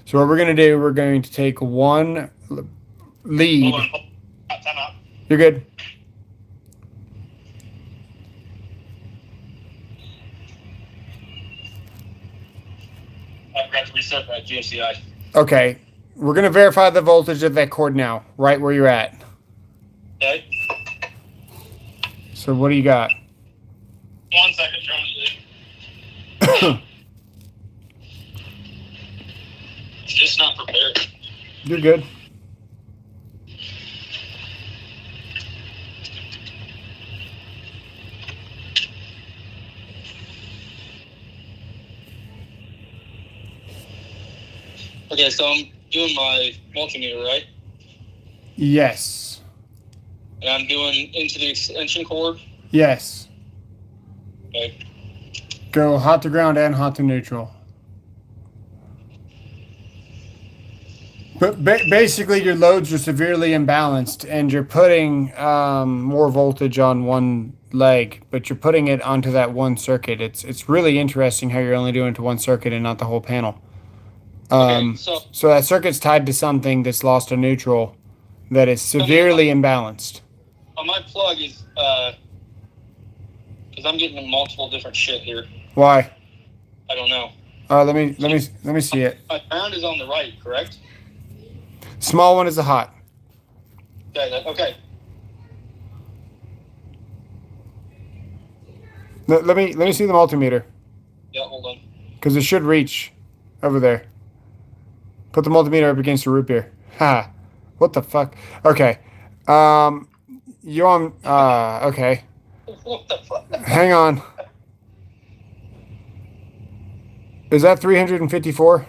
So what we're going to do, we're going to take one lead. Hold on. Time out. You're good. I forgot to reset that GFCI. Okay, we're going to verify the voltage of that cord now, right where you're at. Okay. So what do you got? 1 second, John. It's just not prepared. You're good. Okay, so I'm doing my multimeter, right? Yes. And I'm doing into the extension cord. Yes. Okay. Go hot to ground and hot to neutral. But basically, your loads are severely imbalanced, and you're putting more voltage on one leg, but you're putting it onto that one circuit. It's really interesting how you're only doing it to one circuit and not the whole panel. Okay, So that circuit's tied to something that's lost a neutral that is severely imbalanced. My plug is because I'm getting multiple different shit here. Why? I don't know. Let me see it. My ground is on the right, correct? Small one is a hot. Okay. Let me see the multimeter, Yeah, hold on. because it should reach over there. Put the multimeter up against the root beer. Ha! What the fuck? Okay. You on? Okay. What the fuck? Hang on. Is that 354?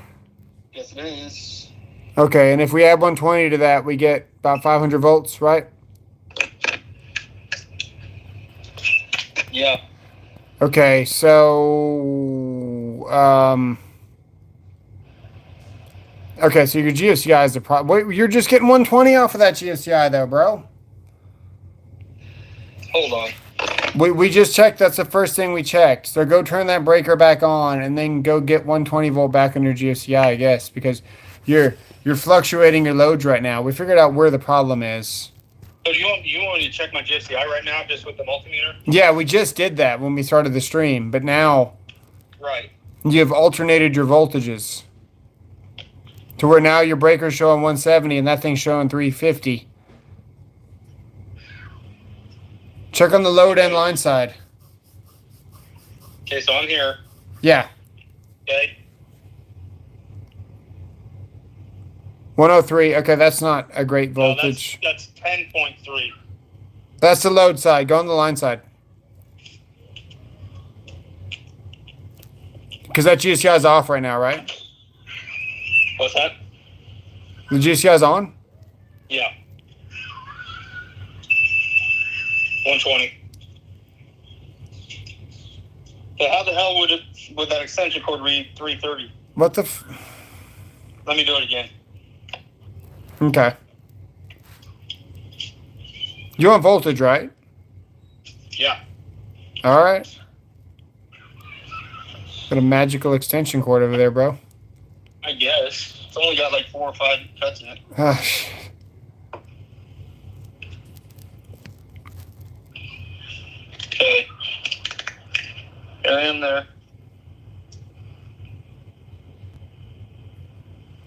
Yes, it is. Okay, and if we add 120 to that, we get about 500 volts, right? Yeah. Okay, so okay, so your GFCI is the problem. Wait, you're just getting 120 off of that GFCI though, bro. Hold on. We just checked. That's the first thing we checked. So go turn that breaker back on, and then go get 120 volt back on your GFCI, I guess, because you're fluctuating your loads right now. We figured out where the problem is. So you want me to check my GFCI right now, just with the multimeter? Yeah, we just did that when we started the stream, but now Right. you've alternated your voltages to where now your breaker's showing 170 and that thing's showing 350. Check on the load and line side. Okay, so I'm here. Yeah. Okay. 103. Okay, that's not a great voltage. No, that's 10.3. That's the load side. Go on the line side. Because that GSCI is off right now, right? What's that? The GSCI is on? Yeah. 120. So how the hell would that extension cord read 330? What the Let me do it again. Okay. You want voltage, right? Yeah. All right. Got a magical extension cord over there, bro. I guess. It's only got like 4 or 5 cuts in it. Okay. Here I am there.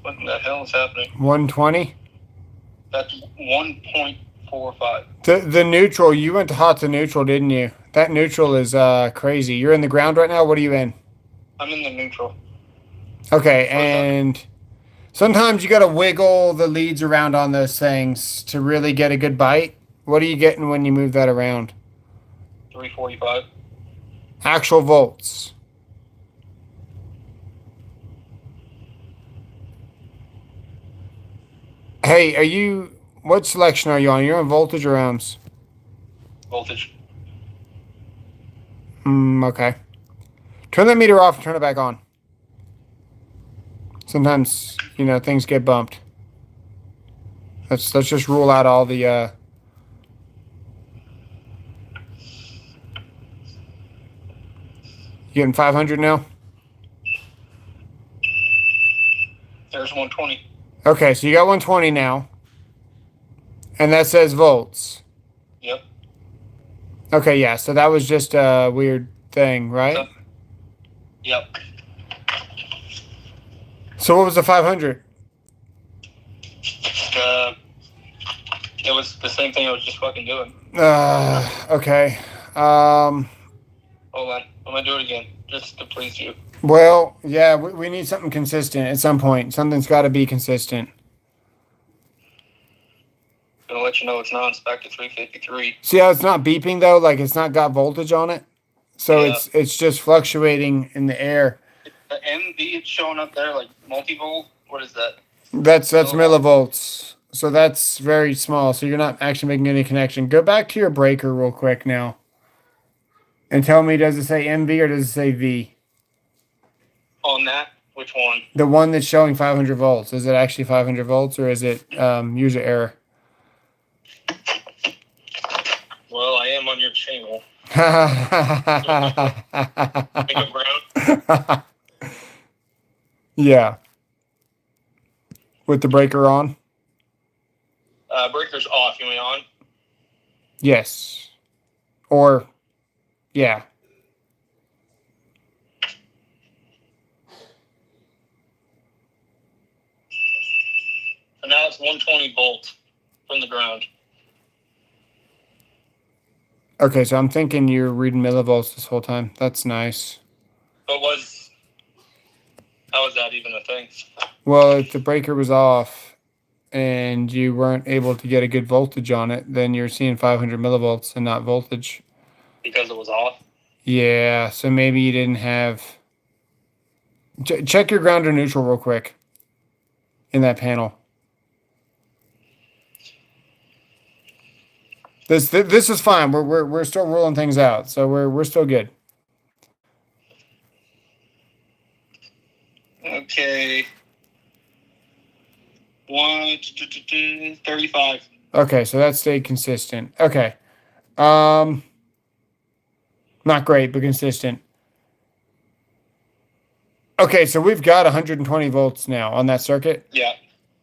What the hell is happening? 120. That's 1.45. The neutral, you went to hot to neutral, didn't you? That neutral is crazy. You're in the ground right now? What are you in? I'm in the neutral. Okay, and sometimes you got to wiggle the leads around on those things to really get a good bite. What are you getting when you move that around? 345. Actual volts. Hey, what selection are you on? You're on voltage or ohms? Voltage. Okay. Turn that meter off and turn it back on. Sometimes, things get bumped. Let's just rule out all the You getting 500 now? There's 120. Okay, so you got 120 now. And that says volts. Yep. Okay, yeah, so that was just a weird thing, right? Yep. So what was the 500? It was the same thing I was just fucking doing. Okay. Hold on. I'm going to do it again, just to please you. Well, yeah, we need something consistent at some point. Something's got to be consistent. Gonna let you know it's not. It's back to 353. See how it's not beeping though? Like it's not got voltage on it. So Yeah. it's just fluctuating in the air. The MV it's showing up there, like multivolt. What is that? That's millivolts. So that's very small. So you're not actually making any connection. Go back to your breaker real quick now. And tell me, does it say MV or does it say V? On that? Which one? The one that's showing 500 volts. Is it actually 500 volts or is it user error? Well, I am on your channel. Make a ground. Yeah. With the breaker on? Breaker's off. You mean on? Yes. Or, yeah. So now it's 120 volts from the ground. Okay, so I'm thinking you're reading millivolts this whole time. That's nice. But how was that even a thing? Well, if the breaker was off and you weren't able to get a good voltage on it, then you're seeing 500 millivolts and not voltage. Because it was off? Yeah, so maybe you didn't have... Check your ground or neutral real quick in that panel. This is fine. We're still rolling things out, so we're still good. Okay. 35. Okay, so that stayed consistent. Okay. Not great, but consistent. Okay, so we've got 120 volts now on that circuit. Yeah.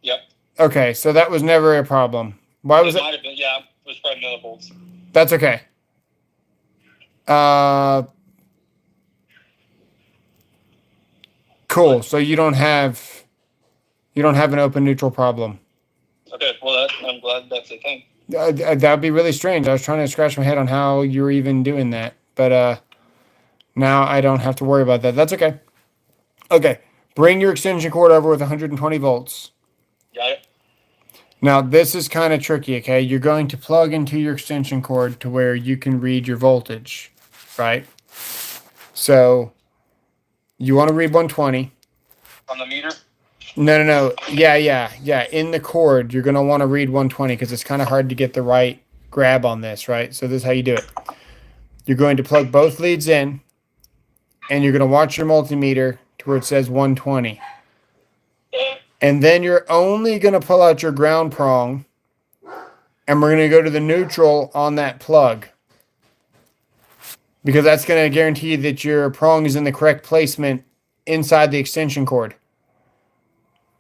Yep. Okay, so that was never a problem. Why was it? Might have been, yeah. It was probably millivolts. That's okay. Cool. So you don't have an open neutral problem. Okay, well, I'm glad that's a thing. That would be really strange. I was trying to scratch my head on how you were even doing that, but now I don't have to worry about that. That's okay. Okay, bring your extension cord over with 120 volts. Got it. Now, this is kind of tricky, okay? You're going to plug into your extension cord to where you can read your voltage, right? So, you want to read 120. On the meter? No. Yeah. In the cord, you're going to want to read 120 because it's kind of hard to get the right grab on this, right? So, this is how you do it. You're going to plug both leads in, and you're going to watch your multimeter to where it says 120. And then you're only going to pull out your ground prong, and we're going to go to the neutral on that plug. because that's going to guarantee that your prong is in the correct placement inside the extension cord.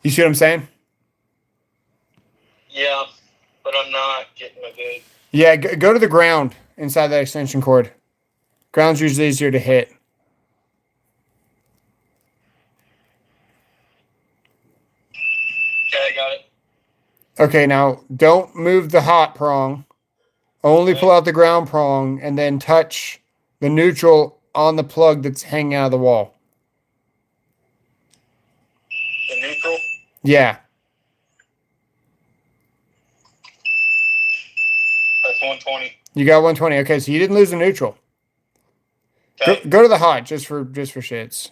You see what I'm saying? Yeah, but I'm not getting a good. Yeah, go to the ground inside that extension cord. Ground's usually easier to hit. Okay, I got it. Okay, now don't move the hot prong. Only pull out the ground prong and then touch the neutral on the plug that's hanging out of the wall. The neutral? Yeah. That's 120. You got 120. Okay, so you didn't lose the neutral. Okay. Go to the hot just for shits.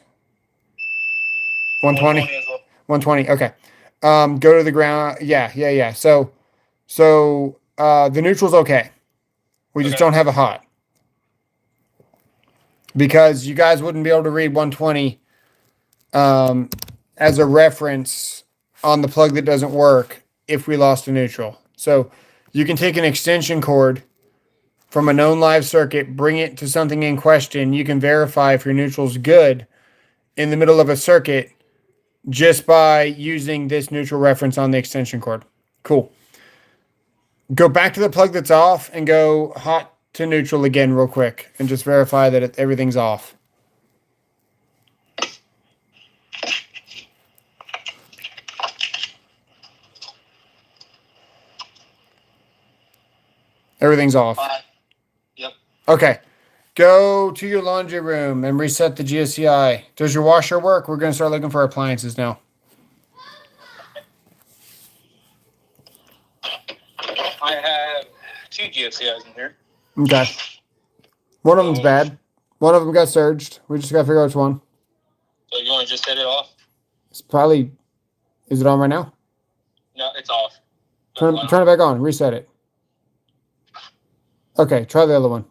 120? 120 as well. 120. Okay. Go to the ground. Yeah. So the neutral's okay. We just don't have a hot. Because you guys wouldn't be able to read 120 as a reference on the plug that doesn't work if we lost a neutral. So you can take an extension cord from a known live circuit, bring it to something in question. You can verify if your neutral's good in the middle of a circuit just by using this neutral reference on the extension cord. Cool. Go back to the plug that's off and go hot to neutral again real quick and just verify that everything's off. Everything's off. Yep. Okay. Go to your laundry room and reset the GFCI. Does your washer work? We're going to start looking for appliances now. I have 2 GFCIs in here. Okay. One of them's bad. One of them got surged. We just got to figure out which one. So you want to just set it off? It's probably... Is it on right now? No, it's off. Turn it back on. Reset it. Okay, try the other one.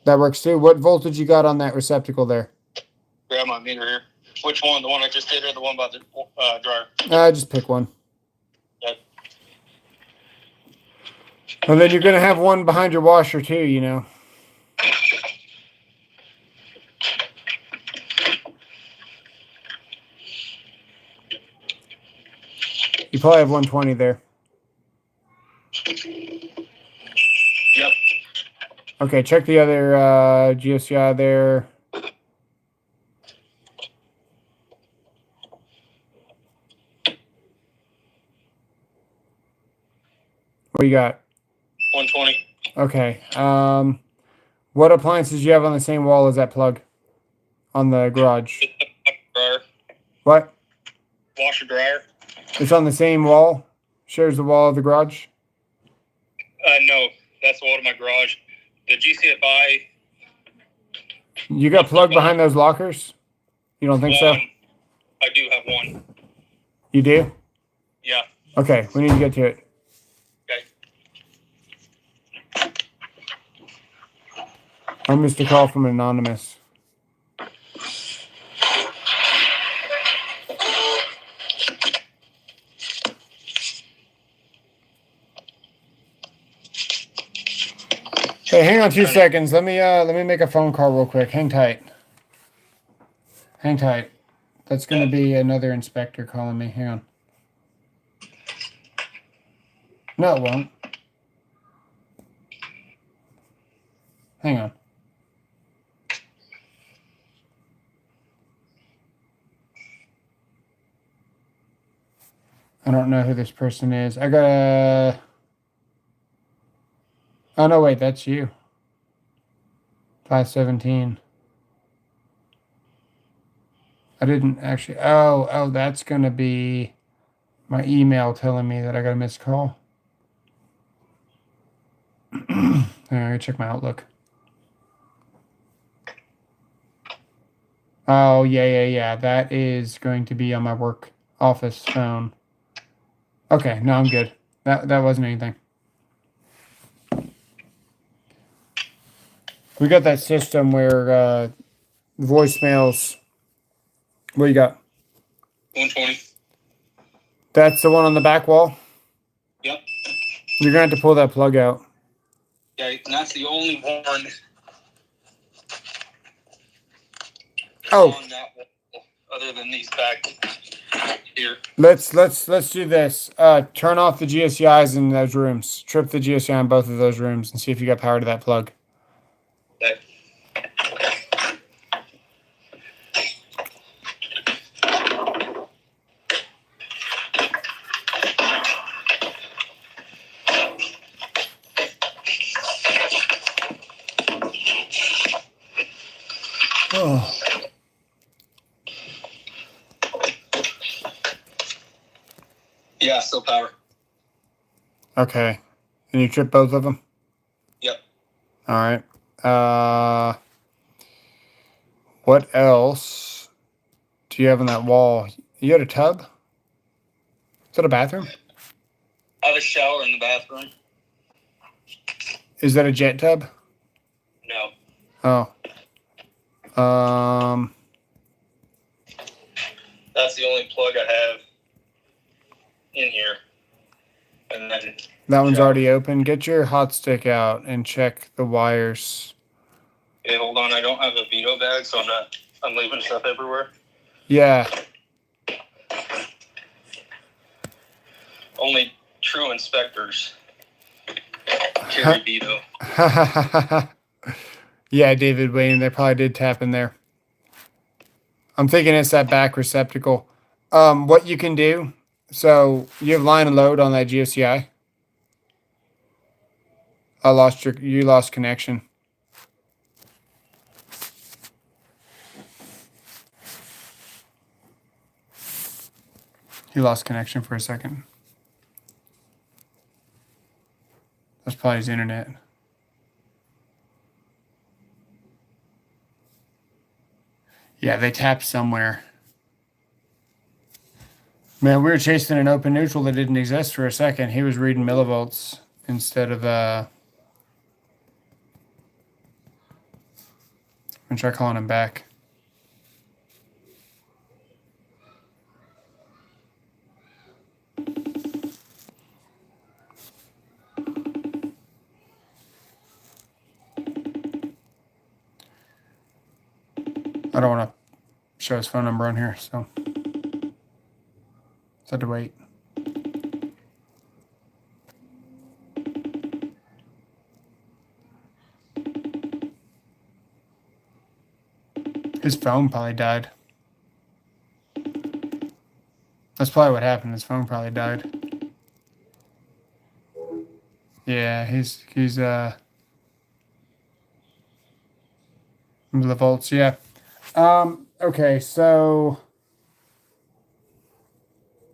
That works too. What voltage you got on that receptacle there? Grab my meter here. Which one? The one I just did or the one by the dryer? Just pick one. Okay. And then you're going to have one behind your washer too, you know. You probably have 120 there. Yep. Okay, check the other GFCI there. What you got? 120. Okay. What appliances do you have on the same wall as that plug on the garage? Dryer. What? Washer dryer. It's on the same wall? Shares the wall of the garage? No, that's the wall of my garage. The GCFI. You got plugged behind those lockers? You don't think so? I do have one. You do? Yeah. Okay, we need to get to it. Okay. I missed a call from an anonymous. Hey, hang on 2 seconds. Let me make a phone call real quick. Hang tight. Hang tight. That's going to be another inspector calling me. Hang on. No, it won't. Hang on. I don't know who this person is. I got a... Oh, no, wait, that's you. 517. I didn't actually... Oh, that's going to be my email telling me that I got a missed call. All right, check my Outlook. Oh, yeah. That is going to be on my work office phone. Okay, no, I'm good. That wasn't anything. We got that system where voicemails. What you got? 120. That's the one on the back wall? Yep. You're gonna have to pull that plug out. Yeah, and that's the only one. Oh. On that wall, other than these back here. Let's do this. Turn off the GFCIs in those rooms. Trip the GFCI in both of those rooms and see if you got power to that plug. Okay. Oh. Yeah, still power. Okay. And you trip both of them? Yep. All right. What else do you have on that wall? You had a tub? Is that a bathroom? I have a shower in the bathroom. Is that a jet tub? No. Oh. That's the only plug I have in here. And then That one's already open. Get your hot stick out and check the wires. okay, hold on. I don't have a veto bag, so I'm leaving stuff everywhere. Yeah. Only true inspectors carry veto. Yeah, David Wayne, they probably did tap in there. I'm thinking it's that back receptacle. What you can do, so you have line and load on that GFCI. You lost connection. He lost connection for a second. That's probably his internet. Yeah, they tapped somewhere. Man, we were chasing an open neutral that didn't exist for a second. He was reading millivolts instead of I'm gonna try calling him back. I don't want to show his phone number on here, so had to wait. His phone probably died. That's probably what happened. His phone probably died. Yeah, he's the volts, yeah. Okay, so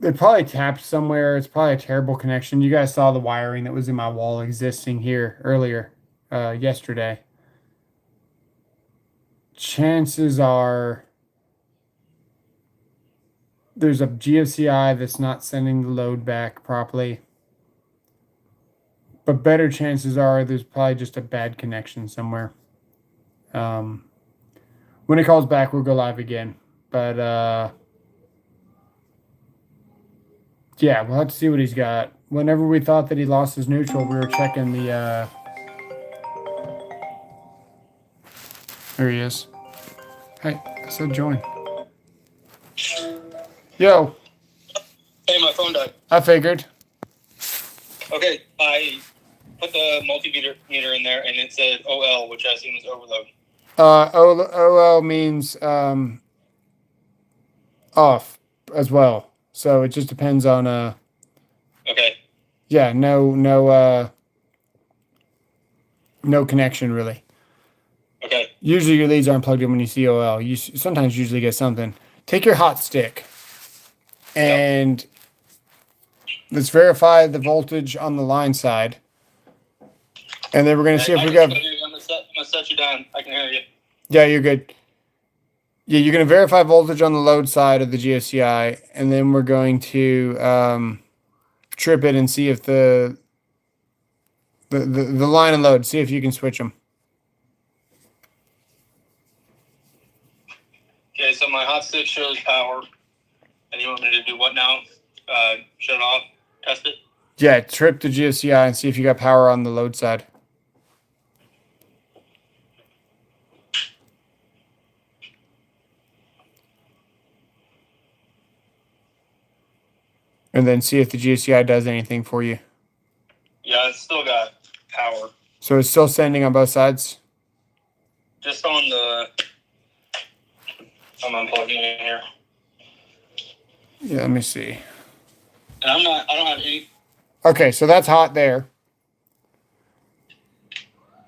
they probably tapped somewhere. It's probably a terrible connection. You guys saw the wiring that was in my wall existing here earlier, yesterday. Chances are there's a GFCI that's not sending the load back properly. But better chances are there's probably just a bad connection somewhere. When it calls back, we'll go live again. But yeah, we'll have to see what he's got. Whenever we thought that he lost his neutral, we were checking the there he is. Hey, I said join. Yo. Hey, my phone died. I figured. Okay, I put the multimeter in there, and it said OL, which I assume is overload. OL means off as well. So it just depends on Okay. Yeah, no connection really. Okay. Usually your leads aren't plugged in when you see OL. You sometimes usually get something. Take your hot stick and let's verify the voltage on the line side. And then we're going to see if we got... I'm going to set you down. I can hear you. Yeah, you're good. Yeah, you're going to verify voltage on the load side of the GFCI, and then we're going to trip it and see if the line and load, see if you can switch them. Okay, so my hot stick shows power. And you want me to do what now? Shut it off? Test it? Yeah, trip the GFCI and see if you got power on the load side. And then see if the GFCI does anything for you. Yeah, it's still got power. So it's still sending on both sides? Just on the... I'm unplugging it in here. Yeah, let me see. And I don't have any... Okay, so that's hot there.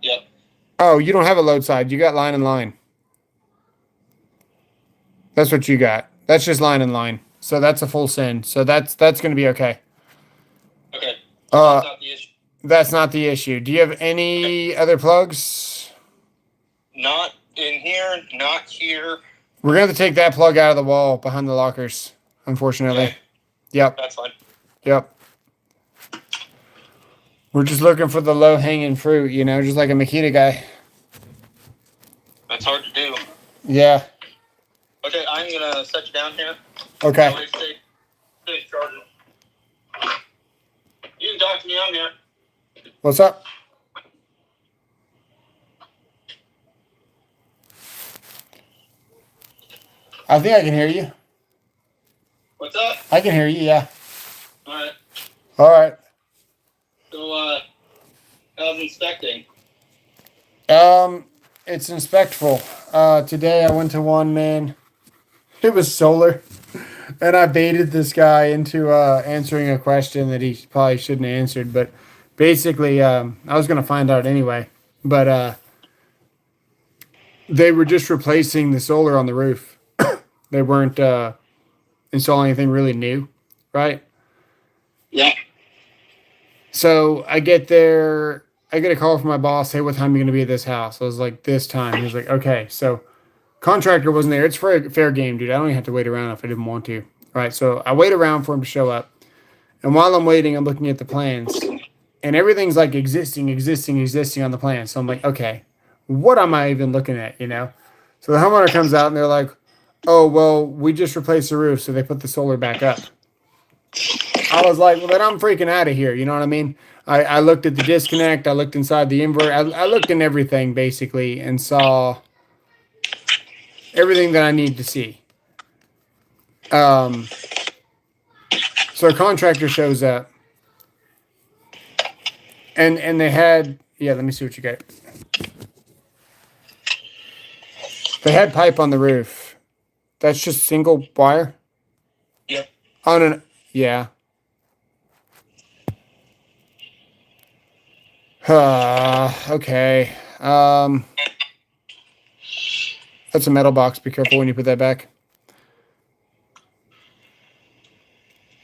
Yep. Oh, you don't have a load side. You got line and line. That's what you got. That's just line and line. So that's a full send. So that's going to be okay. Okay. That's not the issue. That's not the issue. Do you have any other plugs? Not in here, not here. We're going to have to take that plug out of the wall behind the lockers, unfortunately. Okay. Yep. That's fine. Yep. We're just looking for the low-hanging fruit, you know, just like a Makita guy. That's hard to do. Yeah. Okay, I'm going to set you down here. Okay. Stay charging. You can talk to me, I'm here. What's up? I think I can hear you. What's up? I can hear you, yeah. All right. All right. So, how's inspecting? It's inspectful. Today I went to one, man. It was solar. And I baited this guy into answering a question that he probably shouldn't have answered. But basically, I was going to find out anyway. But they were just replacing the solar on the roof. They weren't installing anything really new, right? Yeah. So I get there. I get a call from my boss. Hey, what time are you going to be at this house? I was like, this time. He was like, okay. So contractor wasn't there. It's fair game, dude. I don't even have to wait around if I didn't want to. All right. So I wait around for him to show up. And while I'm waiting, I'm looking at the plans. And everything's like existing on the plan. So I'm like, okay, what am I even looking at, you know? So the homeowner comes out and they're like, oh, well, we just replaced the roof. So they put the solar back up. I was like, well, then I'm freaking out of here. You know what I mean? I looked at the disconnect. I looked inside the inverter. I looked in everything, basically, and saw everything that I need to see. So a contractor shows up. And they had... Yeah, let me see what you got. They had pipe on the roof. That's just single wire? Yep. Oh, no. Yeah. Okay. That's a metal box. Be careful when you put that back.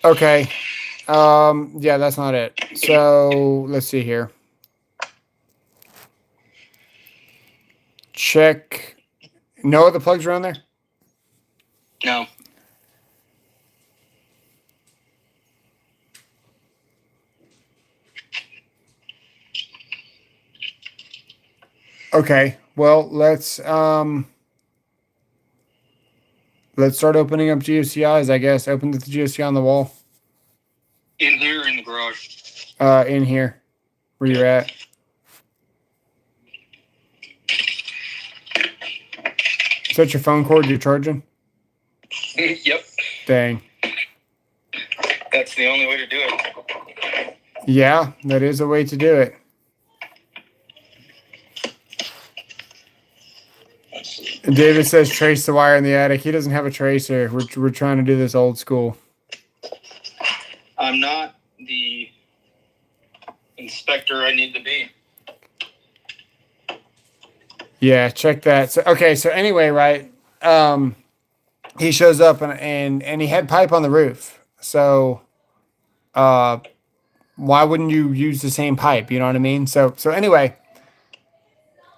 Okay. Yeah, that's not it. So let's see here. Check. No other plugs around there? No. Okay. Well, let's start opening up GFCIs, I guess. Open the GFCI on the wall. In here or in the garage? In here. Where you're at. Is that your phone cord you're charging? Yep. Dang. That's the only way to do it. Yeah, that is a way to do it. David says trace the wire in the attic. He doesn't have a tracer. We're trying to do this old school. I'm not the inspector I need to be. Yeah, check that. So anyway, right? He shows up and he had pipe on the roof. So why wouldn't you use the same pipe? You know what I mean? So anyway,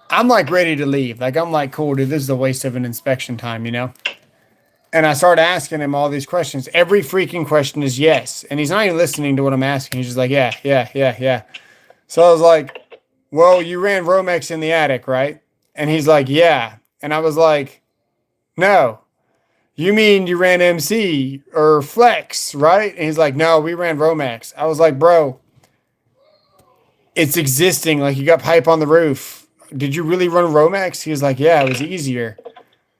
I'm like ready to leave. Like I'm like, cool, dude, this is a waste of an inspection time, you know? And I started asking him all these questions. Every freaking question is yes. And he's not even listening to what I'm asking. He's just like, yeah. So I was like, well, you ran Romex in the attic, right? And he's like, yeah. And I was like, no. you mean you ran MC or Flex, right? And he's like, no, we ran Romex. I was like, bro, it's existing. Like, you got pipe on the roof. Did you really run Romex? He was like, yeah, it was easier.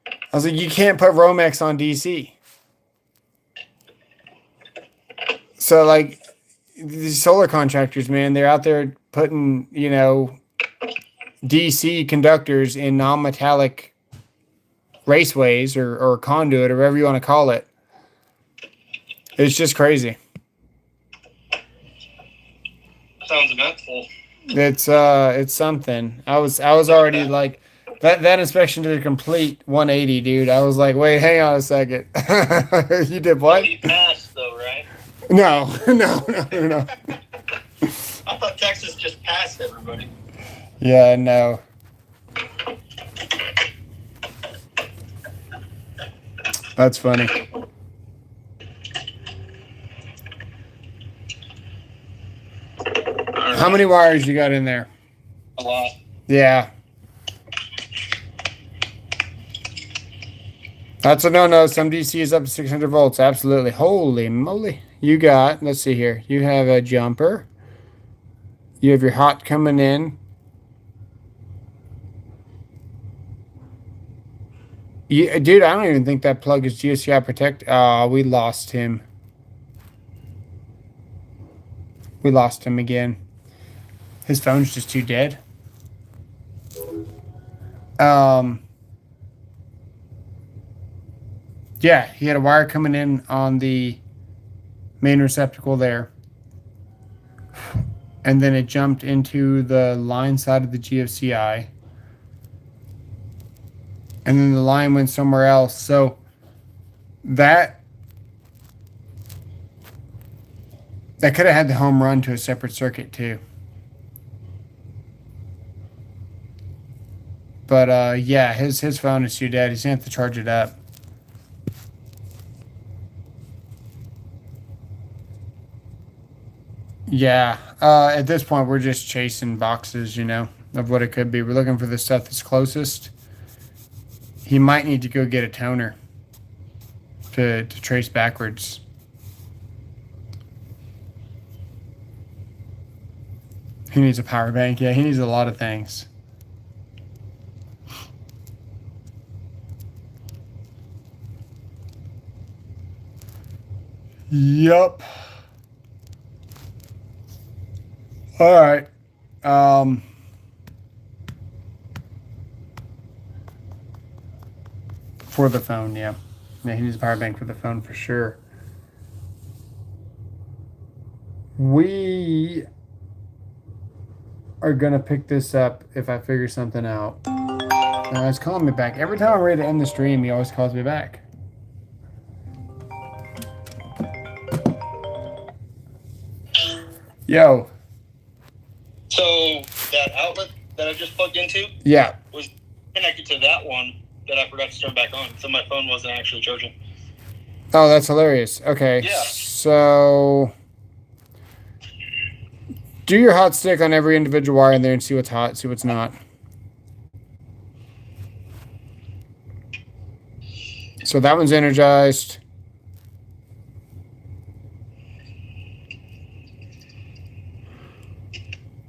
I was like, you can't put Romex on DC. So, like, these solar contractors, man, they're out there putting, you know, DC conductors in non-metallic raceways or conduit or whatever you want to call it. It's just crazy. Sounds eventful. It's something. I was already like that inspection did a complete 180, dude. I was like, wait, hang on a second. You did what? You passed though, right? No. I thought Texas just passed everybody. Yeah, no. That's funny. How many wires you got in there? A lot. Yeah. That's a no-no. Some DC is up to 600 volts. Absolutely. Holy moly. You got, let's see here. You have a jumper. You have your hot coming in. Yeah, dude, I don't even think that plug is GFCI protect. Oh, we lost him. We lost him again. His phone's just too dead. Yeah, he had a wire coming in on the main receptacle there. And then it jumped into the line side of the GFCI. And then the line went somewhere else. So that could have had the home run to a separate circuit too. But yeah, his phone is too dead. He's gonna have to charge it up. Yeah. At this point, we're just chasing boxes, you know, of what it could be. We're looking for the stuff that's closest. He might need to go get a toner to trace backwards. He needs a power bank. Yeah, he needs a lot of things. Yup. All right. For the phone, yeah. Yeah, he needs a power bank for the phone for sure. We are gonna pick this up if I figure something out. Now, he's calling me back. Every time I'm ready to end the stream, he always calls me back. Yo. So that outlet that I just plugged into, Yeah, was connected to that one that I forgot to turn back on, so my phone wasn't actually charging. oh, that's hilarious. Okay, Yeah. So do your hot stick on every individual wire in there and see what's hot, see what's not. So that one's energized.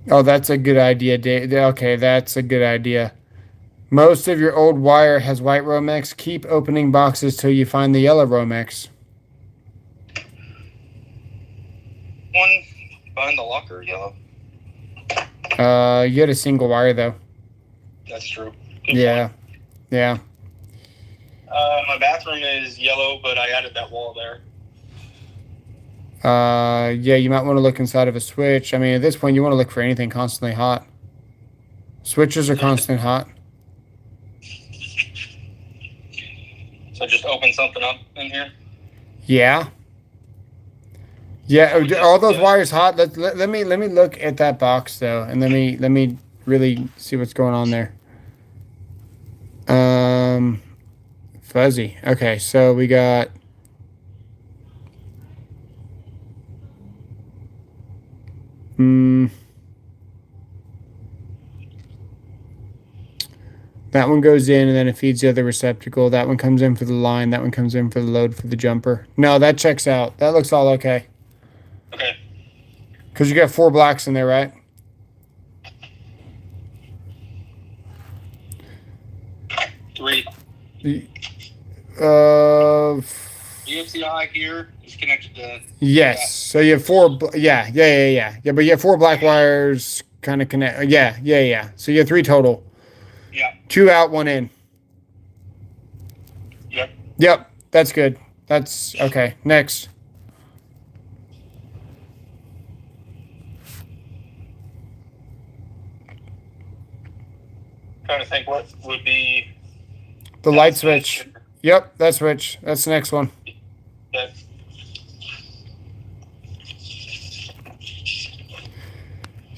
Oh, that's a good idea, Dave. Okay, that's a good idea. Most of your old wire has white Romex. Keep opening boxes till you find the yellow Romex. One behind the locker, yellow. You had a single wire though. That's true. Good Yeah, point. yeah. My bathroom is yellow, but I added that wall there. Yeah, you might want to look inside of a switch. I mean, at this point, you want to look for anything constantly hot. Switches are constant hot. So just open something up in here. Yeah. Yeah, are all those wires hot? Let me look at that box though, and let me really see what's going on there. Fuzzy. Okay, so we got That one goes in, and then it feeds the other receptacle. That one comes in for the line. That one comes in for the load for the jumper. No, that checks out. That looks all okay. Okay. Because you got 4 blacks in there, right? Three. GFCI here is connected to. Yes. So you have 4. Yeah. But you have 4 black wires kind of connect. Yeah. So you have 3 total. Yeah. 2 out, 1 in. Yep. That's good. That's okay. Next. Trying to think what would be The light switch. Yep, that switch. That's the next one. that.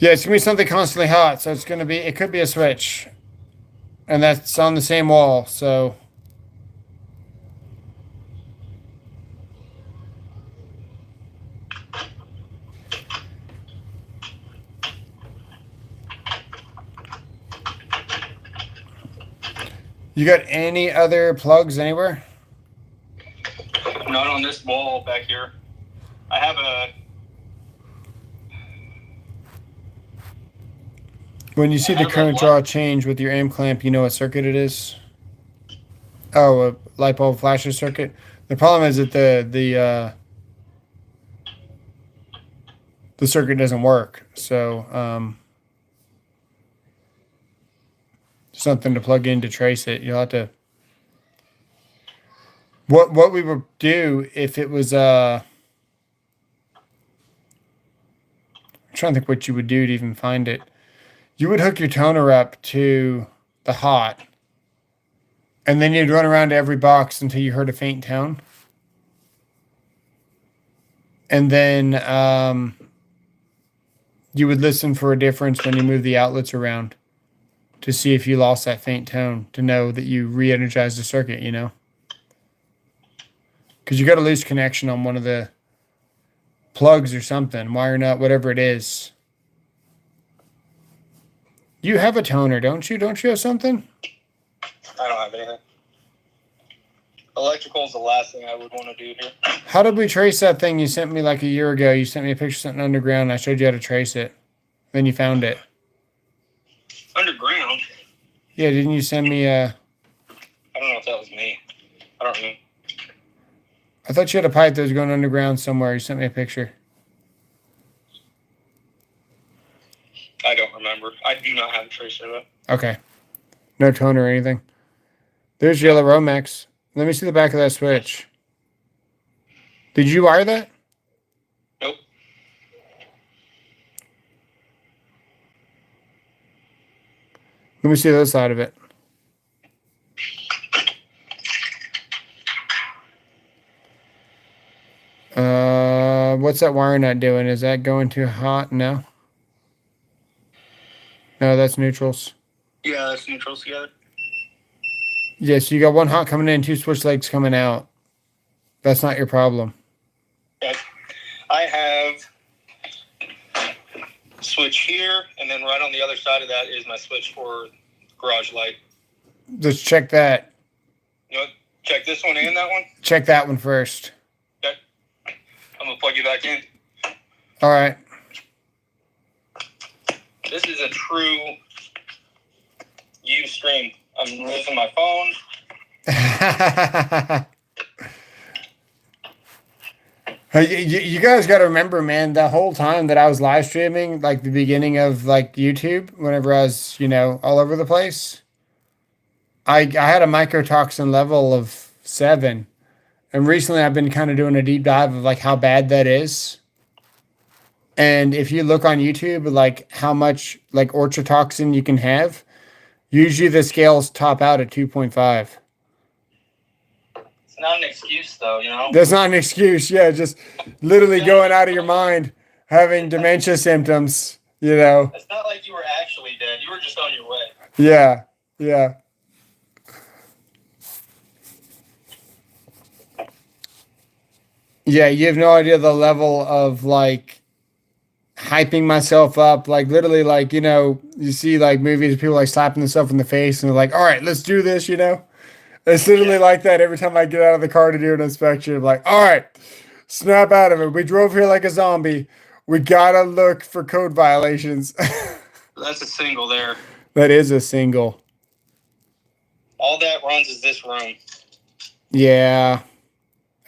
Yeah, it's gonna be something constantly hot, so it could be a switch. And that's on the same wall, so you got any other plugs anywhere? Not on this wall back here. I have a. When you see the current draw change with your aim clamp, you know what circuit it is? Oh, a light bulb flasher circuit. The problem is that the circuit doesn't work. So something to plug in to trace it. You'll have to. What we would do if it was I'm trying to think what you would do to even find it. You would hook your toner up to the hot, and then you'd run around to every box until you heard a faint tone. And then you would listen for a difference when you move the outlets around to see if you lost that faint tone, to know that you re-energized the circuit, you know? Because you got a loose connection on one of the plugs or something, wire nut, whatever it is. You have a toner, don't you? Don't you have something? I don't have anything. Electrical is the last thing I would want to do here. How did we trace that thing you sent me like a year ago? You sent me a picture of something underground, and I showed you how to trace it. Then you found it. Underground? Yeah, didn't you send me a... I don't know if that was me. I don't know. I thought you had a pipe that was going underground somewhere. You sent me a picture. I don't remember. I do not have a tracer of it. Okay. No toner or anything. There's yellow Romex. Let me see the back of that switch. Did you wire that? Nope. Let me see the other side of it. What's that wire nut doing? Is that going too hot? No. No, that's neutrals. Yeah, that's neutrals together. Yeah, so you got 1 hot coming in, 2 switch legs coming out. That's not your problem. Okay. I have a switch here, and then right on the other side of that is my switch for garage light. Just check that. You know what? Check this one and that one. Check that one first. Okay. I'm going to plug you back in. All right. This is a true Ustream. I'm using my phone. You guys got to remember, man, the whole time that I was live streaming, like the beginning of like YouTube, whenever I was, all over the place, I had a mycotoxin level of 7. And recently I've been kind of doing a deep dive of like how bad that is. And if you look on YouTube, like how much like orthotoxin you can have, usually the scales top out at 2.5. It's not an excuse though, That's not an excuse. Yeah, just literally going out of your mind, having dementia symptoms, It's not like you were actually dead. You were just on your way. Yeah. Yeah, you have no idea the level of like hyping myself up, like literally, like, you know, you see like movies, people like slapping themselves in the face and they're like, all right, let's do this, you know? It's literally like that every time I get out of the car to do an inspection. I'm like, all right, snap out of it. We drove here like a zombie. We gotta look for code violations. That's a single there. That is a single. All that runs is this room. Yeah.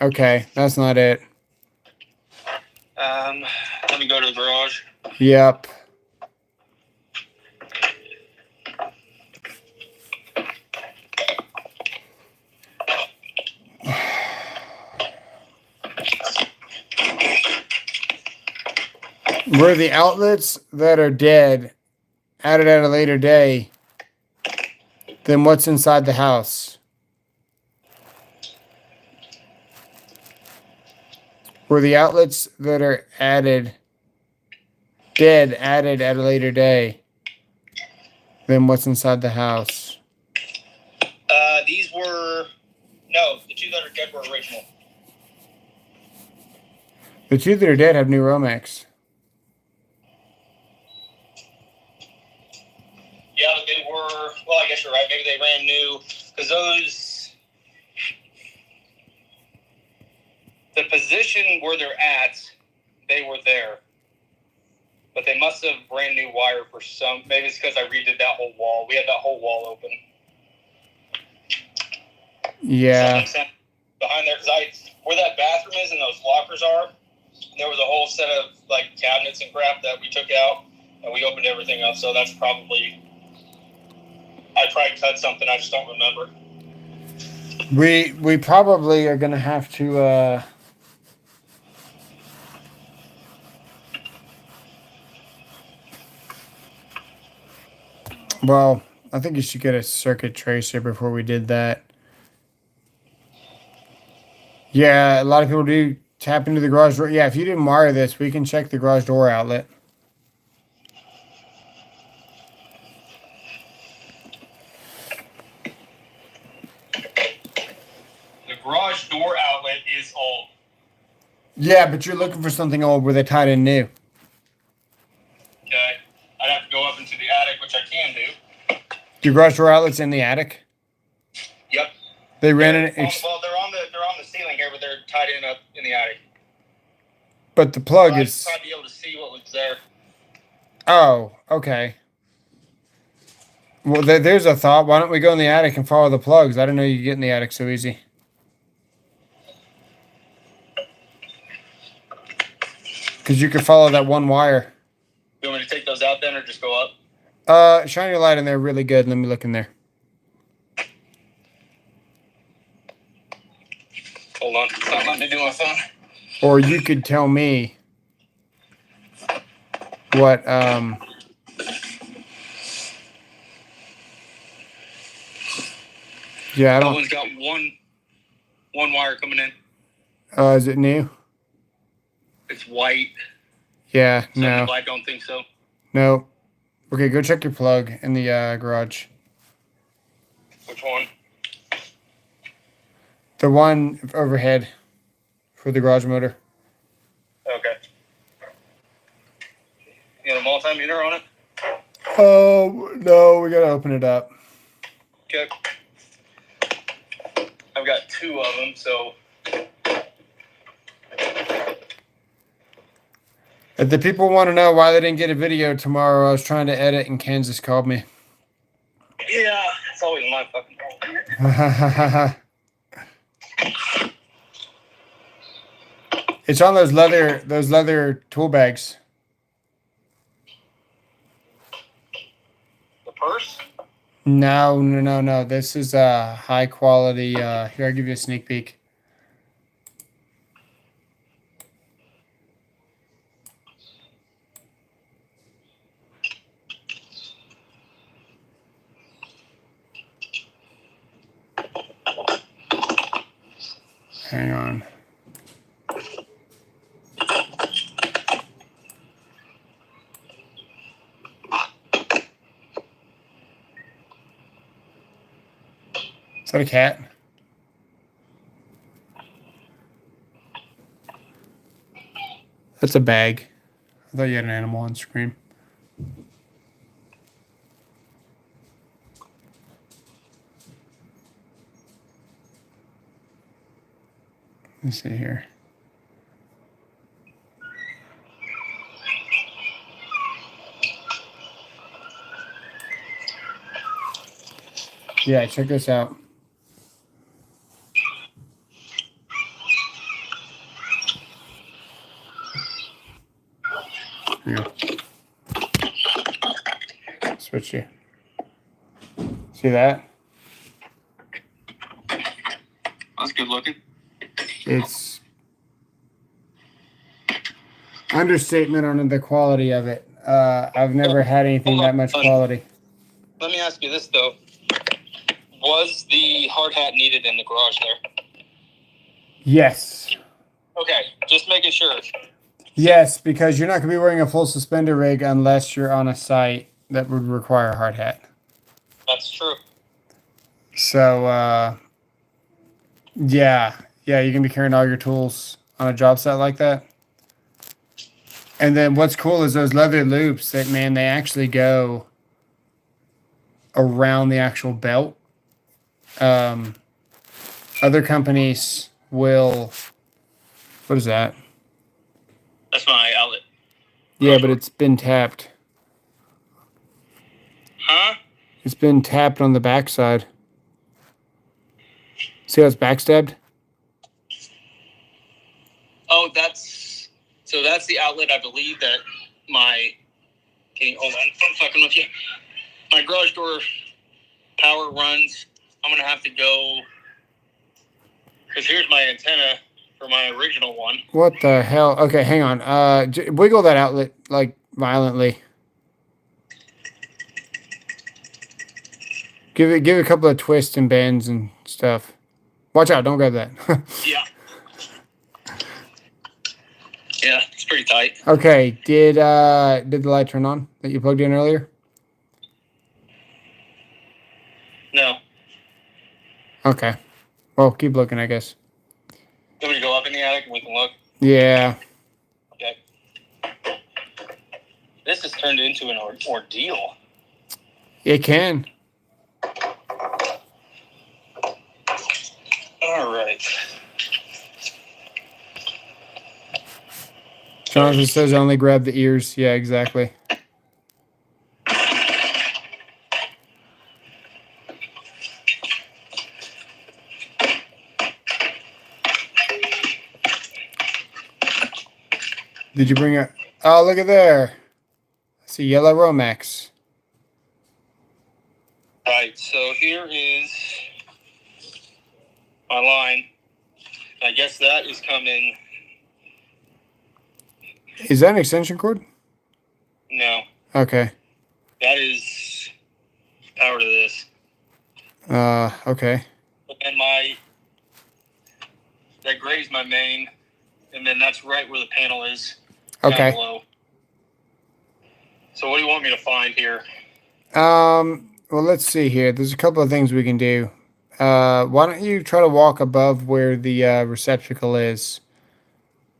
Okay, that's not it. Let me go to the garage. Yep. Were the outlets that are dead added at a later day, then what's inside the house? Were the outlets that are added added at a later day, then what's inside the house? These were... No, the two that are dead were original. The two that are dead have new Romex. Yeah, they were... Well, I guess you're right. Maybe they ran new. Because those... The position where they're at, they were there. But they must have ran new wire for some... Maybe it's because I redid that whole wall. We had that whole wall open. Yeah. Behind there, because where that bathroom is and those lockers are, there was a whole set of like cabinets and crap that we took out, and we opened everything up. So that's probably... I probably cut something. I just don't remember. We probably are gonna have to well, I think you should get a circuit tracer before we did that. Yeah, a lot of people do tap into the garage door. Yeah, if you didn't wire this, we can check the garage door outlet. The garage door outlet is old. Yeah, but you're looking for something old where they tied in new. Okay. I'd have to go up into the attic, which I can do. Your garage door outlet's in the attic? Yep. They ran it. Well, they're on the ceiling here, but they're tied in up in the attic. But the plug I is. tried to be able to see what was there. Oh, okay. Well, there's a thought. Why don't we go in the attic and follow the plugs? I didn't know you could get in the attic so easy. Because you could follow that one wire. You want me to take those out then, or just go up? Shine your light in there really good. Let me look in there. Hold on. It's not letting me do my phone. Or you could tell me what, yeah, I That don't... one's got one wire coming in. Is it new? It's white. Yeah, no. I don't think so. No. Okay, go check your plug in the garage. Which one? The one overhead for the garage motor. Okay. You got a multimeter on it? Oh, no, we gotta open it up. Okay. I've got two of them, so... If the people want to know why they didn't get a video tomorrow, I was trying to edit and Kansas called me. Yeah, it's always my fucking problem. It's on those leather tool bags. The purse? No. This is a high quality. Here, I'll give you a sneak peek. Hang on. Is that a cat? That's a bag. I thought you had an animal on screen. Let's see here. Yeah, check this out. Here. Switch you. See that? That's good looking. It's understatement on the quality of it. I've never had anything that much quality. Let me ask you this though: was the hard hat needed in the garage there? Yes. Okay, just making sure. Yes, because you're not going to be wearing a full suspender rig unless you're on a site that would require a hard hat. That's true. So, yeah, you can be carrying all your tools on a job site like that. And then what's cool is those leather loops that, man, they actually go around the actual belt. Other companies will, what is that? That's my outlet. Yeah, but it's been tapped. Huh? It's been tapped on the backside. See how it's backstabbed? Oh, that's the outlet. I believe that my. Can you hold on? I'm fucking with you. My garage door power runs. I'm gonna have to go because here's my antenna for my original one. What the hell? Okay, hang on. Wiggle that outlet like violently. Give it a couple of twists and bends and stuff. Watch out! Don't grab that. Yeah. Yeah, it's pretty tight. Okay. Did the light turn on that you plugged in earlier? No. Okay. Well, keep looking, I guess. You want me to go up in the attic and we can look? Yeah. Okay. This has turned into an ordeal. It can. All right. Jonathan says only grab the ears. Yeah, exactly. Did you bring it? Oh, look at there. I see yellow Romex. Right, so here is my line. I guess that is coming. Is that an extension cord? No, Okay. that is power to this. Okay. But then that gray is my main, and then that's right where the panel is. Okay. Down below. So what do you want me to find here? Well, let's see here. There's a couple of things we can do. Why don't you try to walk above where the receptacle is?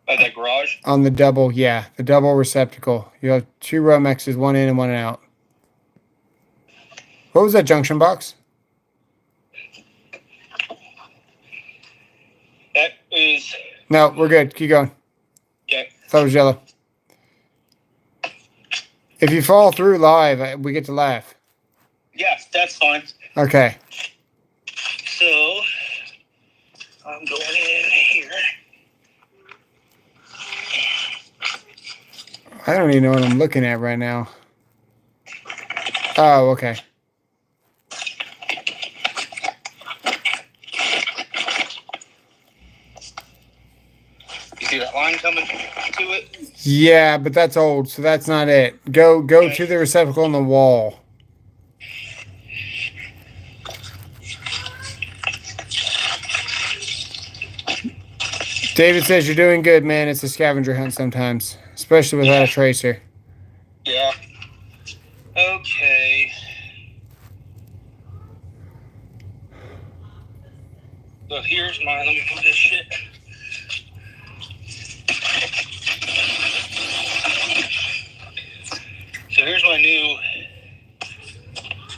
At that garage? On the double, yeah, the double receptacle. You have two Romexes, one in and one out. What was that junction box? That is... No, we're good. Keep going. Okay. That was yellow. If you fall through live, we get to laugh. Yes, that's fine. Okay. So, I'm going in here. I don't even know what I'm looking at right now. Oh, okay. You see that line coming to it? Yeah, but that's old, so that's not it. Go okay. To the receptacle on the wall. David says you're doing good, man. It's a scavenger hunt sometimes, especially without a tracer. Yeah. Okay. So here's my, let me put this shit. So here's my new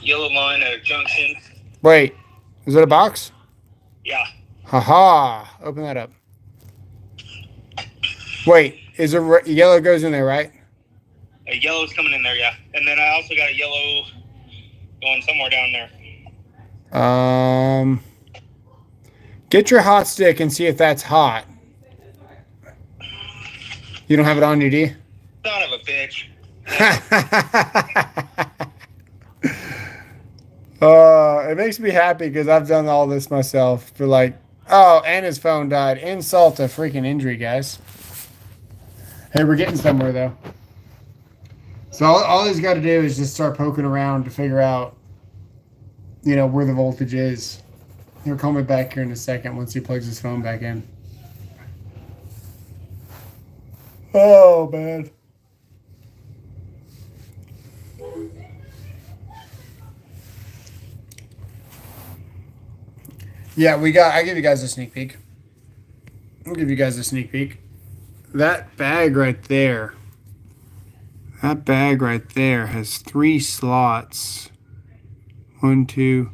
yellow line at a junction. Wait, is it a box? Yeah. Haha. Open that up. Wait, is it yellow goes in there, right? A yellow's coming in there, yeah. And then I also got a yellow going somewhere down there. Get your hot stick and see if that's hot. You don't have it on you, do you? Son of a bitch. It makes me happy because I've done all this myself. For like, oh, and his phone died. Insult to freaking injury, guys. Hey, we're getting somewhere though. So all he's got to do is just start poking around to figure out, you know, where the voltage is. He'll call me back here in a second once he plugs his phone back in. Oh, man. Yeah, I give you guys a sneak peek. I'll give you guys a sneak peek. That bag right there has 3 slots. 1, 2,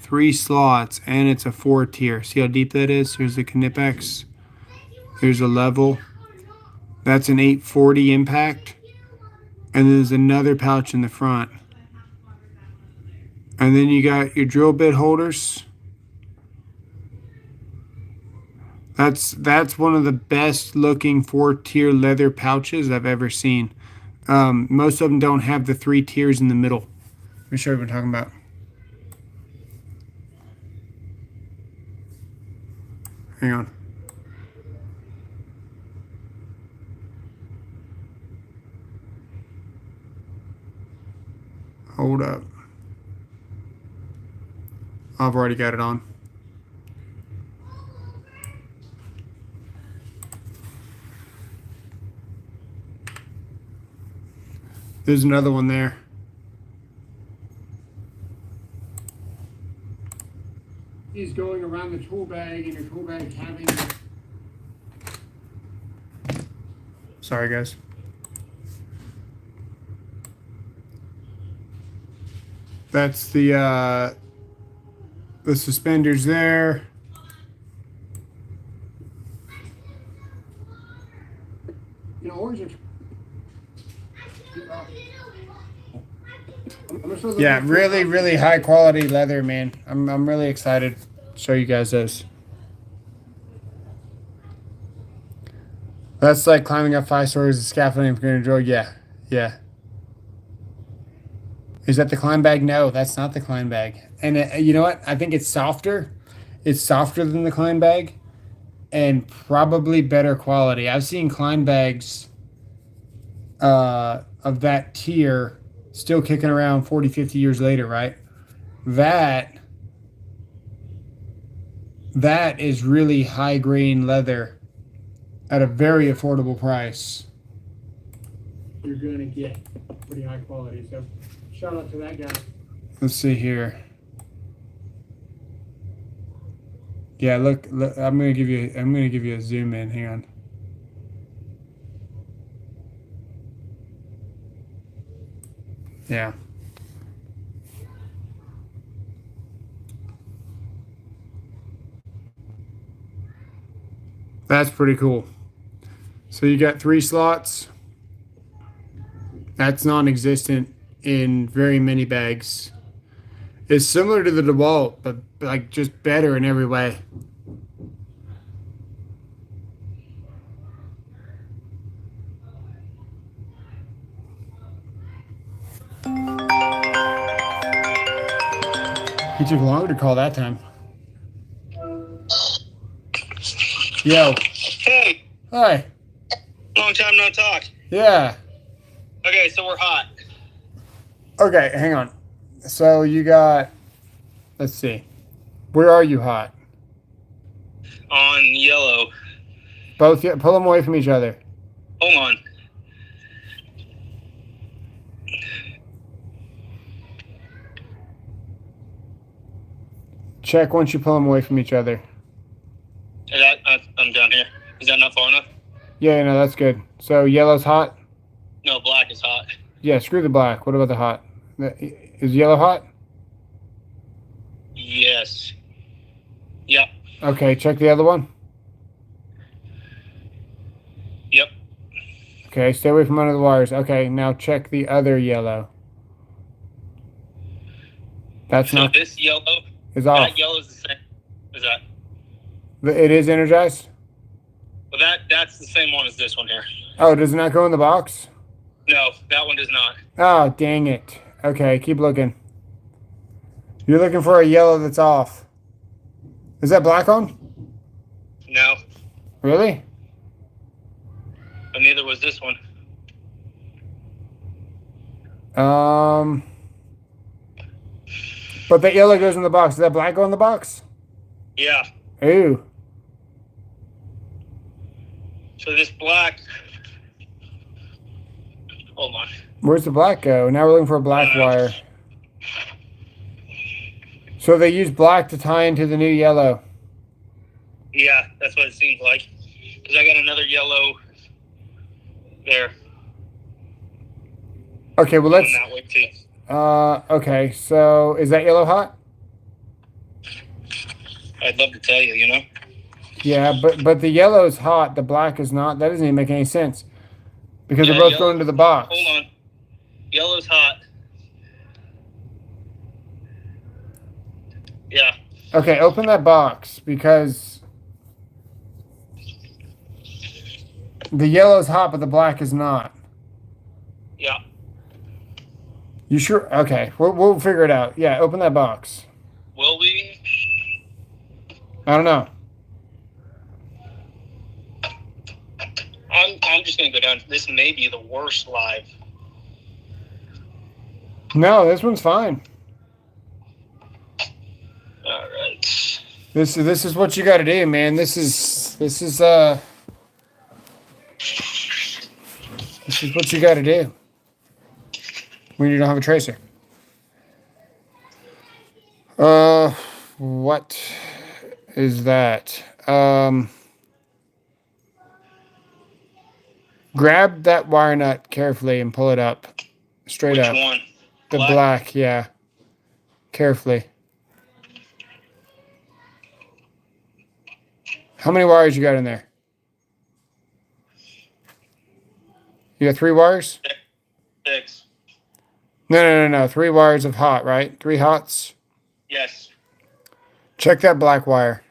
3 slots, and it's a 4-tier. See how deep that is? Here's the Knipex. Here's a level. That's an 840 impact. And there's another pouch in the front. And then you got your drill bit holders. That's one of the best looking 4-tier leather pouches I've ever seen. Most of them don't have the 3 tiers in the middle. Let me show you what I'm talking about. Hang on. Hold up. I've already got it on. There's another one there. He's going around the tool bag, and your tool bag having... Sorry, guys. That's the suspenders there. You know, orange are... Yeah, really, really high quality leather, man. I'm really excited to show you guys this. That's like climbing up 5 stories of scaffolding if you're gonna drill. Yeah, yeah. Is that the climb bag? No, that's not the climb bag. And you know what? I think it's softer. It's softer than the climb bag, and probably better quality. I've seen climb bags of that tier still kicking around 40, 50 years later, right? That is really high grain leather at a very affordable price. You're gonna get pretty high quality. So shout out to that guy. Let's see here. Yeah, look, I'm gonna give you a zoom in. Hang on. Yeah. That's pretty cool. So you got 3 slots. That's non-existent in very many bags. It's similar to the DeWalt, but like just better in every way. He took longer to call that time. Yo. Hey. Hi. Long time no talk. Yeah. Okay, so we're hot. Okay, hang on. So you got, let's see. Where are you hot? On yellow. Both, pull them away from each other. Hold on. Check once you pull them away from each other. I'm down here. Is that not far enough? Yeah, no, that's good. So yellow's hot? No, black is hot. Yeah, screw the black. What about the hot? Is yellow hot? Yes. Yep. Okay, check the other one. Yep. Okay, stay away from under the wires. Okay, now check the other yellow. That's So not this yellow is off. That yellow is the same. Is that? It is energized? Well, that's the same one as this one here. Oh, does it not go in the box? No, that one does not. Oh, dang it. Okay, keep looking. You're looking for a yellow that's off. Is that black on? No, Really? but neither was this one. But the yellow goes in the box. Does that black go in the box? Yeah. Ooh. So this black. Hold on. Where's the black go? Now we're looking for a black wire. So they use black to tie into the new yellow. Yeah, that's what it seems like. Because I got another yellow there. Okay, well let's. That way too. Okay, so is that yellow hot? I'd love to tell you, you know. Yeah, but the yellow is hot. The black is not. That doesn't even make any sense because they're both going to the box. Hold on. Yellow's hot. Yeah. Okay, open that box because the yellow is hot, but the black is not. Yeah. You sure? Okay, we'll figure it out. Yeah, open that box. Will we? I don't know. I'm just gonna go down. This may be the worst live. No, this one's fine. All right. This is what you got to do, man. This is what you got to do when you don't have a tracer. What is that? Grab that wire nut carefully and pull it up. Straight up. Which one? The black, yeah. Carefully. How many wires you got in there? You got 3 wires? 6. No. 3 wires of hot, right? 3 hots? Yes. Check that black wire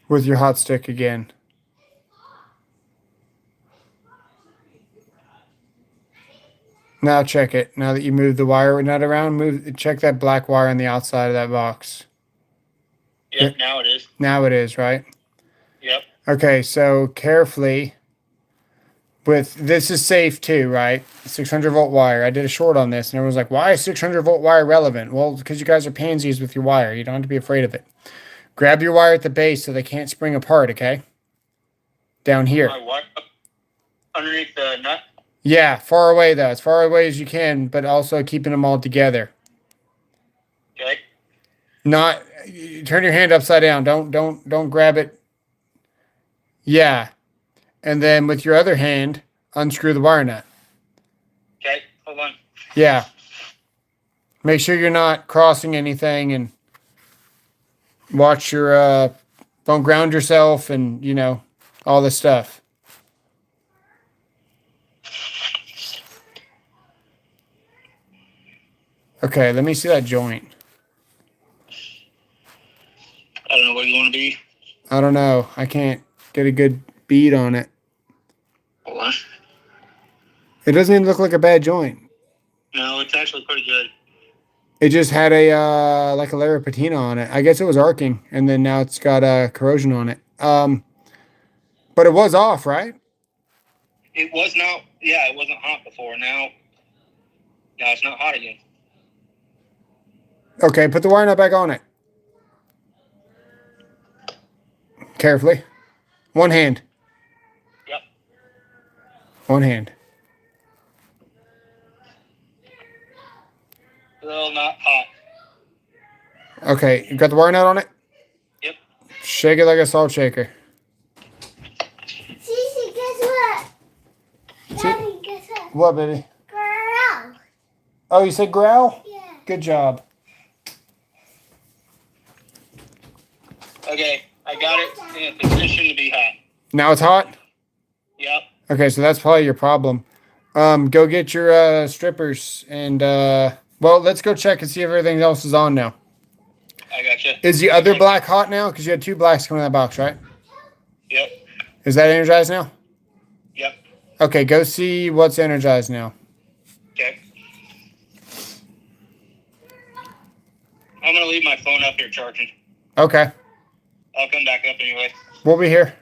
with your hot stick again. Now check it. Now that you moved the wire nut around, check that black wire on the outside of that box. Yep, now it is. Now it is, right? Yep. Okay, so carefully this is safe too, right? 600 volt wire. I did a short on this and everyone's like, why is 600 volt wire relevant? Well, because you guys are pansies with your wire. You don't have to be afraid of it. Grab your wire at the base so they can't spring apart, okay? Down here. My wire underneath the nut? Yeah, far away though. As far away as you can, but also keeping them all together. Okay. Not turn your hand upside down. Don't grab it. Yeah. And then with your other hand, unscrew the wire nut. Okay, hold on. Yeah. Make sure you're not crossing anything and watch your don't ground yourself and all this stuff. Okay, let me see that joint. I don't know where you want to be. I don't know. I can't get a good bead on it. Hold on. It doesn't even look like a bad joint. No, it's actually pretty good. It just had a like a layer of patina on it. I guess it was arcing, and then now it's got corrosion on it. But it was off, right? It was not. Yeah, it wasn't hot before. Now it's not hot again. Okay, put the wire nut back on it. Carefully. One hand. Yep. One hand. Still not hot. Okay, you got the wire nut on it? Yep. Shake it like a salt shaker. Cece, guess what? Daddy, guess what? What, baby? Growl. Oh, you said growl? Yeah. Good job. Okay, I got it in a position to be hot. Now it's hot? Yep. Okay, so that's probably your problem. Go get your strippers and well, let's go check and see if everything else is on now. I gotcha. Is the other black hot now? Because you had 2 blacks coming in that box, right? Yep. Is that energized now? Yep. Okay, go see what's energized now. Okay. I'm gonna leave my phone up here charging. Okay. I'll come back up anyway. We'll be here.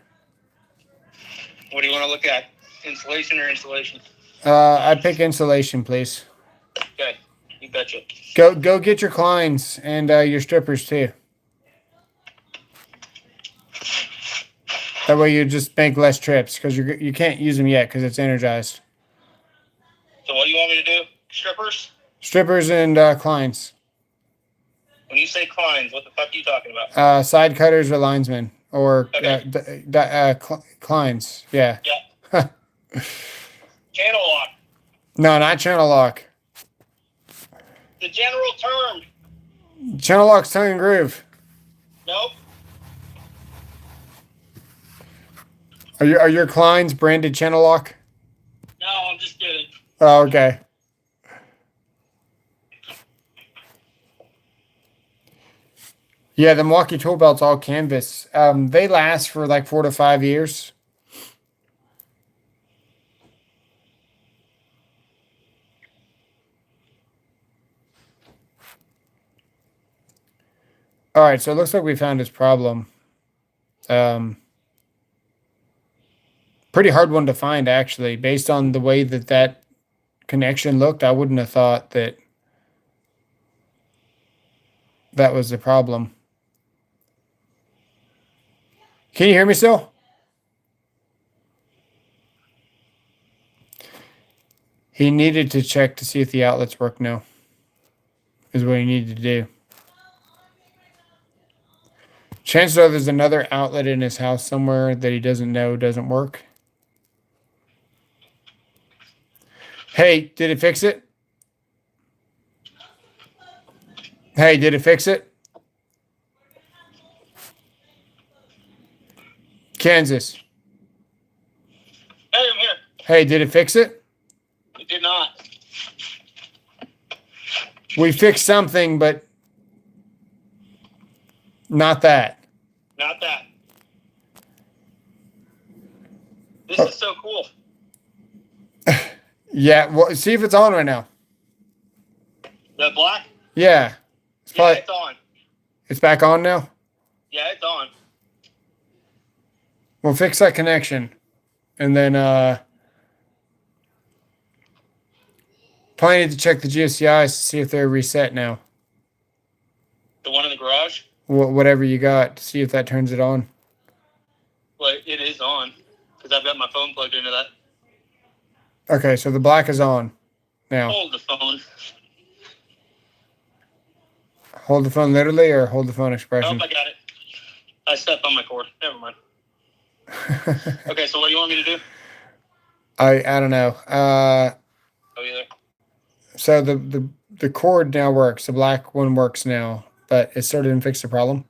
What do you want to look at? Insulation or insulation? I pick insulation, please. Okay. You betcha. Go get your Kleins and your strippers too. That way you just make less trips because you can't use them yet because it's energized. So what do you want me to do? Strippers? Strippers and Kleins. When you say Kleins, what the fuck are you talking about? Side cutters or linesmen or Okay. Kleins. Yeah. Yeah. Channel lock. No, not channel lock. The general term. Channel lock's tongue and groove. Nope. Are your Kleins branded channel lock? No, I'm just kidding. Oh, okay. Yeah, the Milwaukee tool belt's all canvas. They last for like 4 to 5 years. All right, so it looks like we found his problem. Pretty hard one to find, actually. Based on the way that connection looked, I wouldn't have thought that was the problem. Can you hear me still? He needed to check to see if the outlets work now. Is what he needed to do. Chances are there's another outlet in his house somewhere that he doesn't know doesn't work. Hey, did it fix it? Hey, did it fix it? Kansas. Hey, I'm here. Hey, did it fix it? It did not. We fixed something, but not that. Not that. This is so cool. Yeah, well, see if it's on right now. The black? Yeah. It's Yeah, probably, it's on. it's back on now? Yeah, it's on. We'll fix that connection. And then probably need to check the GFCIs to see if they're reset now. The one in the garage? Whatever you got to see if that turns it on. Well, it is on because I've got my phone plugged into that. Okay, so the black is on now. Hold the phone. Hold the phone literally or hold the phone expression? Nope, I got it. I stepped on my cord. Never mind. Okay, so what do you want me to do? I don't know. Oh, either. So the cord now works. The black one works now, but it still didn't fix the problem.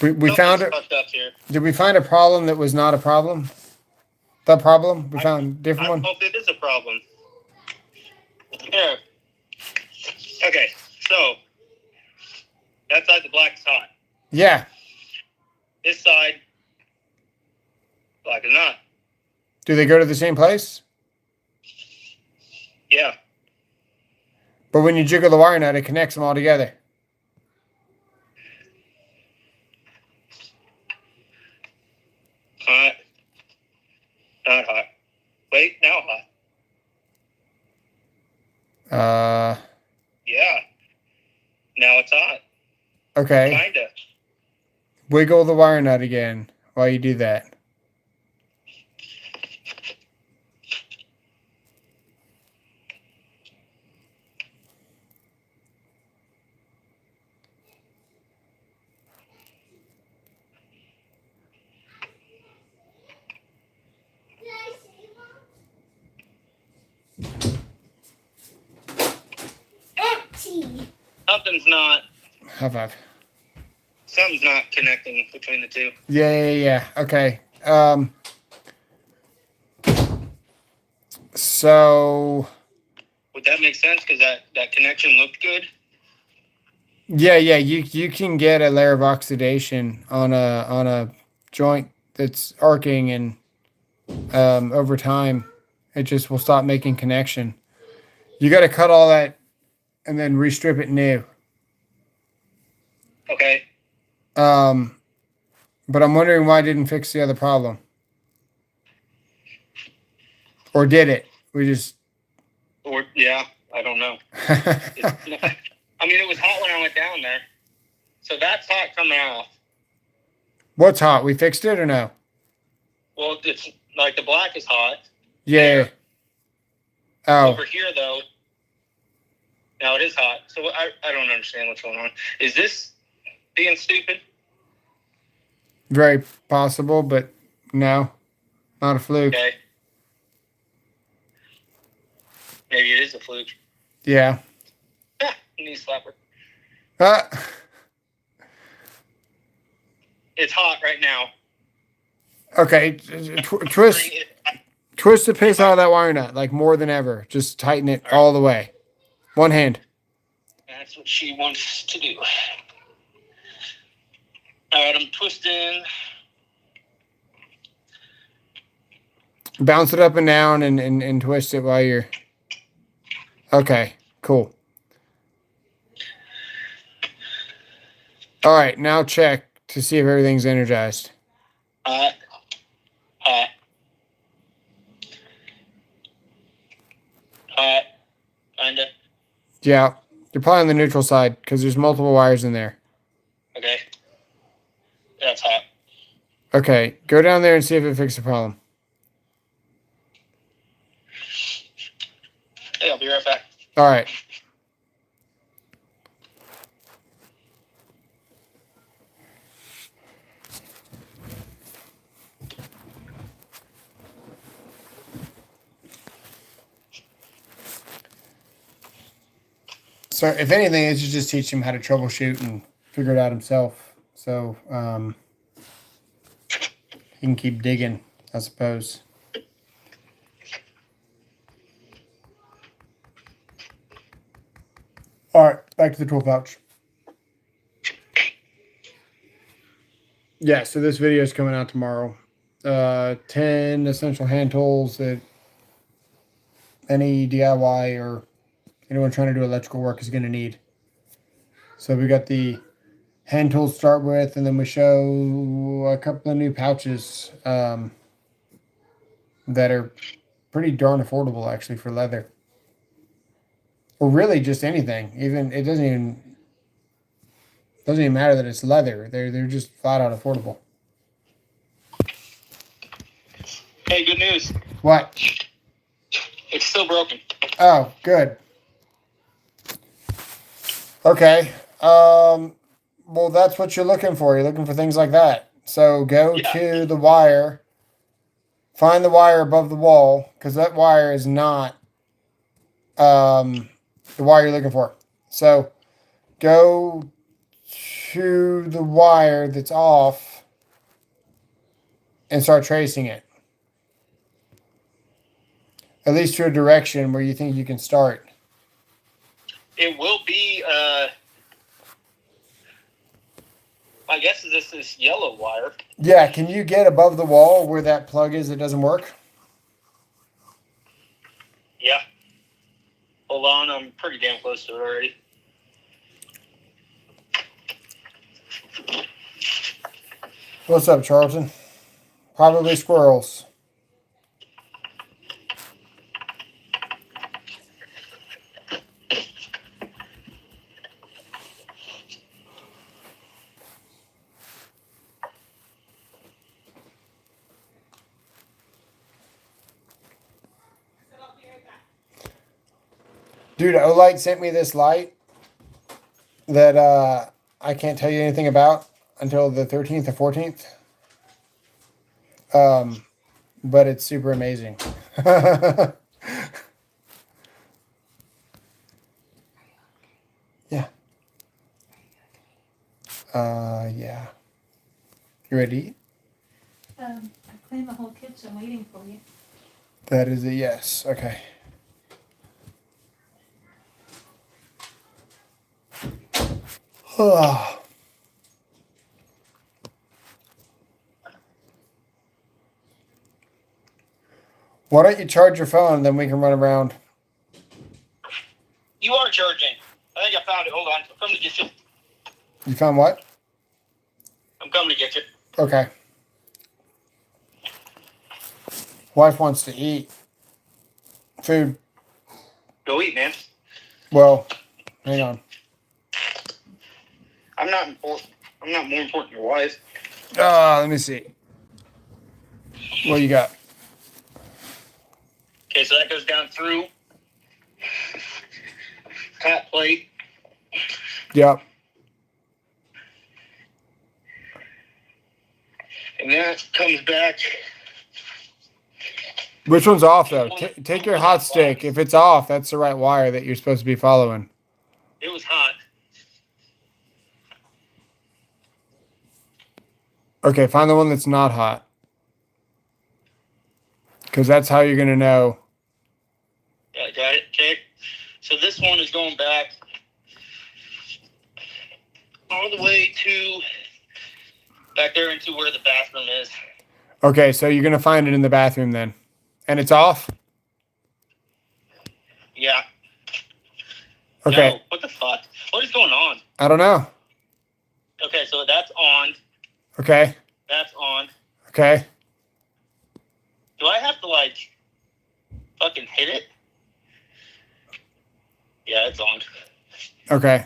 We found it. Fucked up here. Did we find a problem that was not a problem? The problem? We found a different I one? hope it is a problem. Here. Okay, so that side the black is hot. Yeah. This side, black is not. Do they go to the same place? Yeah. But when you jiggle the wire nut, it connects them all together. Hot. Not hot. Wait, now hot. Yeah. Now it's hot. Okay. Kinda. Wiggle the wire nut again while you do that. something's not High five. something's not connecting between the two. Yeah. Okay. So Would that make sense? Because that connection looked good. yeah, you can get a layer of oxidation on a joint that's arcing, and over time it just will stop making connection. You got to cut all that and then restrip it new. Okay. But I'm wondering why it didn't fix the other problem. Or did it? We just Or yeah, I don't know. I mean, it was hot when I went down there, so that's hot coming off. What's hot? We fixed it or no? Well, it's like the black is hot. Yeah. Oh. Over here, though, now it is hot. So I don't understand what's going on. Is this being stupid? Very possible, but no. Not a fluke. Okay. Maybe it is a fluke. Yeah. Knee slapper. Uh, It's hot right now. okay. Twist the piss out of that wire nut, like more than ever. Just tighten it all the way. One hand. That's what she wants to do. All right, I'm twisting. Bounce it up and down and twist it while you're... Okay, cool. All right, now check to see if everything's energized. Hot. Kinda. Yeah, you're probably on the neutral side because there's multiple wires in there. Okay. That's hot. Okay, go down there and see if it fixed the problem. Hey, I'll be right back. All right. So if anything, it should just teach him how to troubleshoot and figure it out himself. So he can keep digging, I suppose. All right, back to the tool pouch. Yeah, so this video is coming out tomorrow. 10 essential hand tools that any DIY or anyone trying to do electrical work is going to need. So we got the hand tools to start with, and then we show a couple of new pouches that are pretty darn affordable actually for leather. Or really just anything. Even it doesn't even matter that it's leather. They're just flat out affordable. Hey, good news. What? It's still broken. Oh, good. Okay. Well, that's what you're looking for. You're looking for things like that. So go to the wire. Find the wire above the wall, because that wire is not the wire you're looking for. So go to the wire that's off and start tracing it. At least to a direction where you think you can start. It will be, I guess this yellow wire. Yeah, can you get above the wall where that plug is that doesn't work? Yeah. Hold on, I'm pretty damn close to it already. What's up, Charlton? Probably squirrels. Dude, Olight sent me this light that I can't tell you anything about until the 13th or 14th. But it's super amazing. Yeah. Yeah. You ready to eat? I cleaned the whole kitchen waiting for you. That is a yes. Okay. Why don't you charge your phone and then we can run around? You are charging. I think I found it. Hold on. I'm coming to get you. You found what? I'm coming to get you. Okay. Wife wants to eat food. Go eat, man. Well, hang on. I'm not important. I'm not more important than your wife. Let me see. What you got? Okay, so that goes down through hot plate. Yep. And that comes back. Which one's off though? Take your hot stick. If it's off, that's the right wire that you're supposed to be following. It was hot. Okay, find the one that's not hot. Because that's how you're going to know. Yeah, got it. Okay. So this one is going back all the way to back there into where the bathroom is. Okay, so you're going to find it in the bathroom then. And it's off? Yeah. Okay. No, what the fuck? What is going on? I don't know. Okay, so that's on. Okay. That's on. Okay. Do I have to, like, fucking hit it? Yeah, it's on. Okay.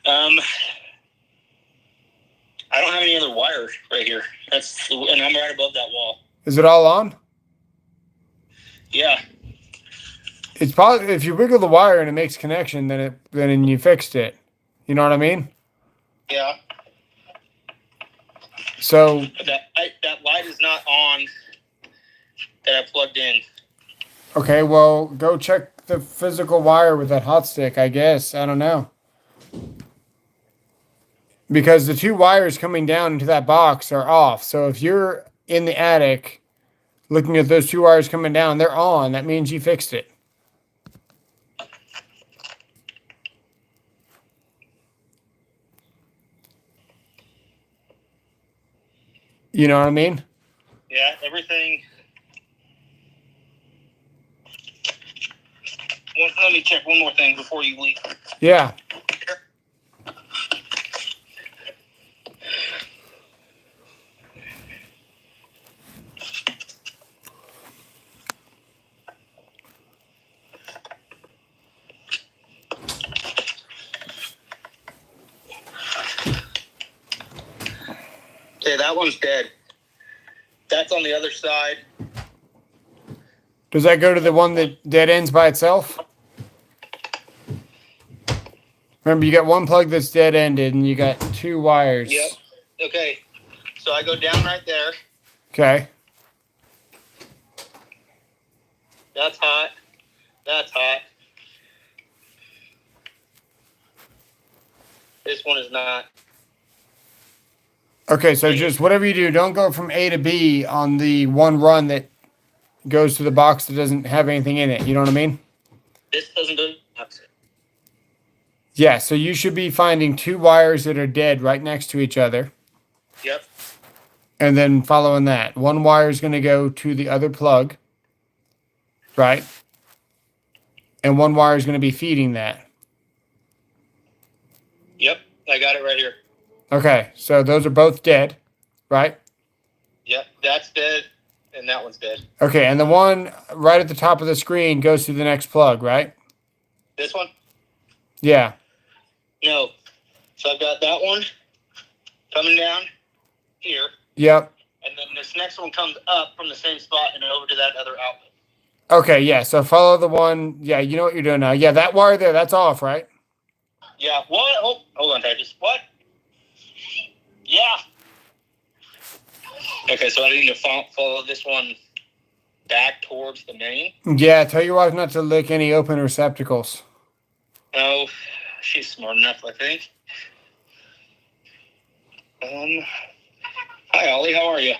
I don't have any other wires right here. And I'm right above that wall. Is it all on? Yeah. It's probably, if you wiggle the wire and it makes connection, then you fixed it. You know what I mean? Yeah. So That light is not on that I plugged in. okay, well, go check the physical wire with that hot stick, I guess. I don't know. Because the two wires coming down into that box are off. So if you're in the attic looking at those two wires coming down, they're on. That means you fixed it. You know what I mean? Yeah, everything. Let me check one more thing before you leave. Yeah. Okay, that one's dead. That's on the other side. Does that go to the one that dead ends by itself? Remember, you got one plug that's dead ended and you got two wires. Yep. Okay. So I go down right there. Okay. That's hot. That's hot. This one is not. Okay, so just whatever you do, don't go from A to B on the one run that goes to the box that doesn't have anything in it. You know what I mean? This doesn't do. Yeah, so you should be finding two wires that are dead right next to each other. Yep. And then following that, one wire is going to go to the other plug, right? And one wire is going to be feeding that. Yep. I got it right here. Okay, so those are both dead, right? Yep. That's dead, and that one's dead. Okay, and the one right at the top of the screen goes to the next plug, right? This one? Yeah. No. So I've got that one coming down here. Yep. And then this next one comes up from the same spot and over to that other outlet. Okay, yeah, so follow the one. Yeah, you know what you're doing now. Yeah, that wire there, that's off, right? Yeah. What? Hold on, Titus. What? Yeah. Okay, so I need to follow this one back towards the main. Yeah, tell your wife not to lick any open receptacles. Oh, she's smart enough, I think. Hi, Ollie. How are you?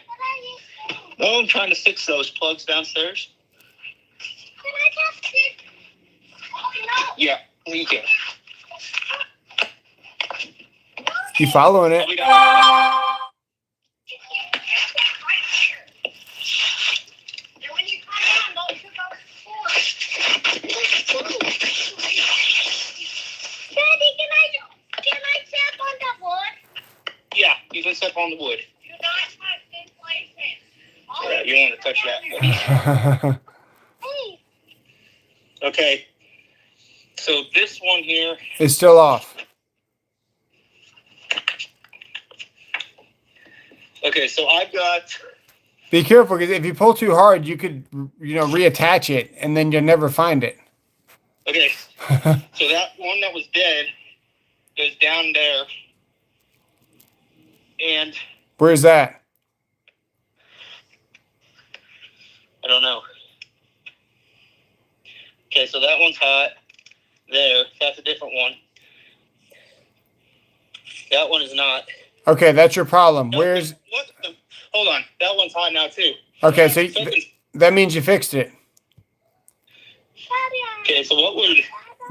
Oh, I'm trying to fix those plugs downstairs. Can I just sit? Yeah, we can. You following it? Yeah, you can step on the wood. Do not touch this place. Yeah, you want to touch that. Okay. So this one here is still off. Okay, so I've got. Be careful, because if you pull too hard, you could, reattach it, and then you'll never find it. Okay. So that one that was dead goes down there. And where's that? I don't know. Okay, so that one's hot. There. That's a different one. That one is not. Okay, that's your problem. No, Where's... What the, hold on. That one's hot now, too. Okay, so that means you fixed it. Okay, so what would...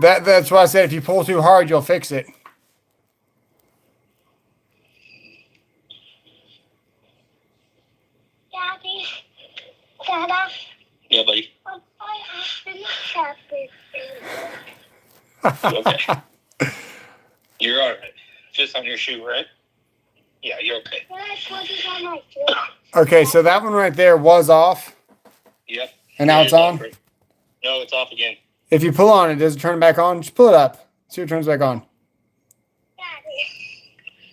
That's why I said if you pull too hard, you'll fix it. Daddy. Dada. Yeah, buddy. Okay. You're all right. Just on your shoe, right? Yeah, you're okay. Okay, so that one right there was off. Yep. And now it's on? No, it's off again. If you pull on it, does it turn it back on? Just pull it up. See if it turns back on.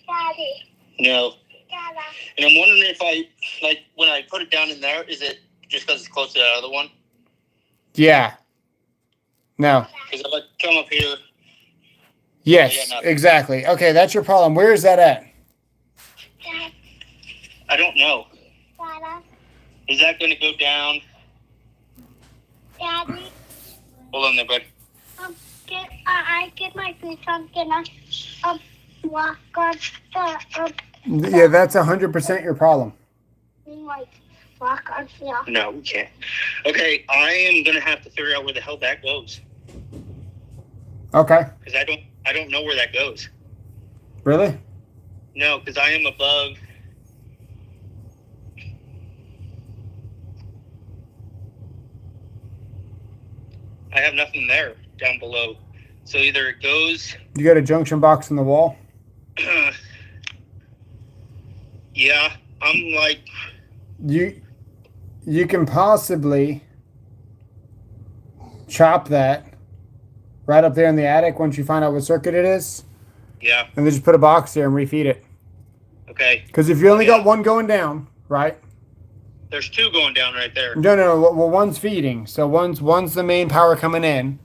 Daddy. No. Dada. And I'm wondering if when I put it down in there, is it just because it's close to that other one? Yeah. No. Because if I come up here. Yes, exactly. Okay, that's your problem. Where is that at? I don't know. Dada. Is that going to go down? Daddy. Hold on there, bud. I get my boots on. Can I walk on the... Yeah, that's 100% your problem. Walk on here. No, we can't. Okay, I am going to have to figure out where the hell that goes. Okay. Because I don't know where that goes. Really? No, because I am above... I have nothing there down below. So either it goes... You got a junction box in the wall? Yeah, I'm like... You can possibly chop that right up there in the attic once you find out what circuit it is. Yeah. And then just put a box there and refeed it. Okay. Because if you only got one going down, right? There's two going down right there. No. Well, one's feeding. So one's the main power coming in.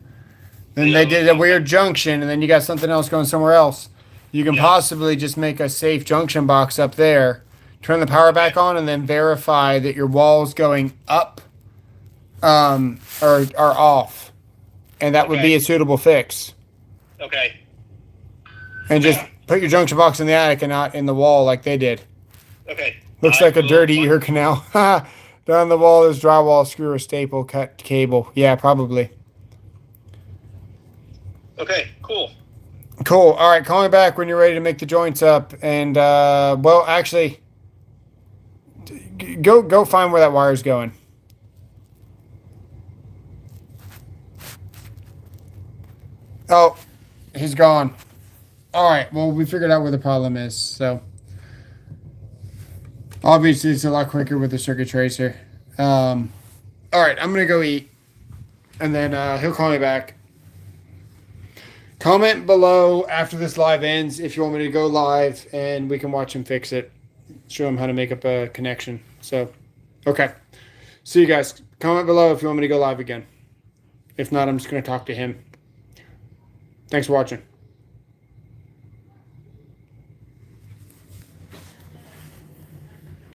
Then they did a weird junction, and then you got something else going somewhere else. You can possibly just make a safe junction box up there, turn the power back on, and then verify that your wall's going up or are off. And that would be a suitable fix. Okay. And just put your junction box in the attic and not in the wall like they did. Okay. Looks like a dirty ear canal. Down the wall is drywall, screw, or staple, cut cable. Yeah, probably. Okay, cool. Cool. All right, call me back when you're ready to make the joints up. And, well, actually, go find where that wire's going. Oh, he's gone. All right, well, we figured out where the problem is, so... Obviously, it's a lot quicker with the circuit tracer. All right, I'm going to go eat. And then he'll call me back. Comment below after this live ends if you want me to go live and we can watch him fix it. Show him how to make up a connection. So, okay. See you guys. Comment below if you want me to go live again. If not, I'm just going to talk to him. Thanks for watching.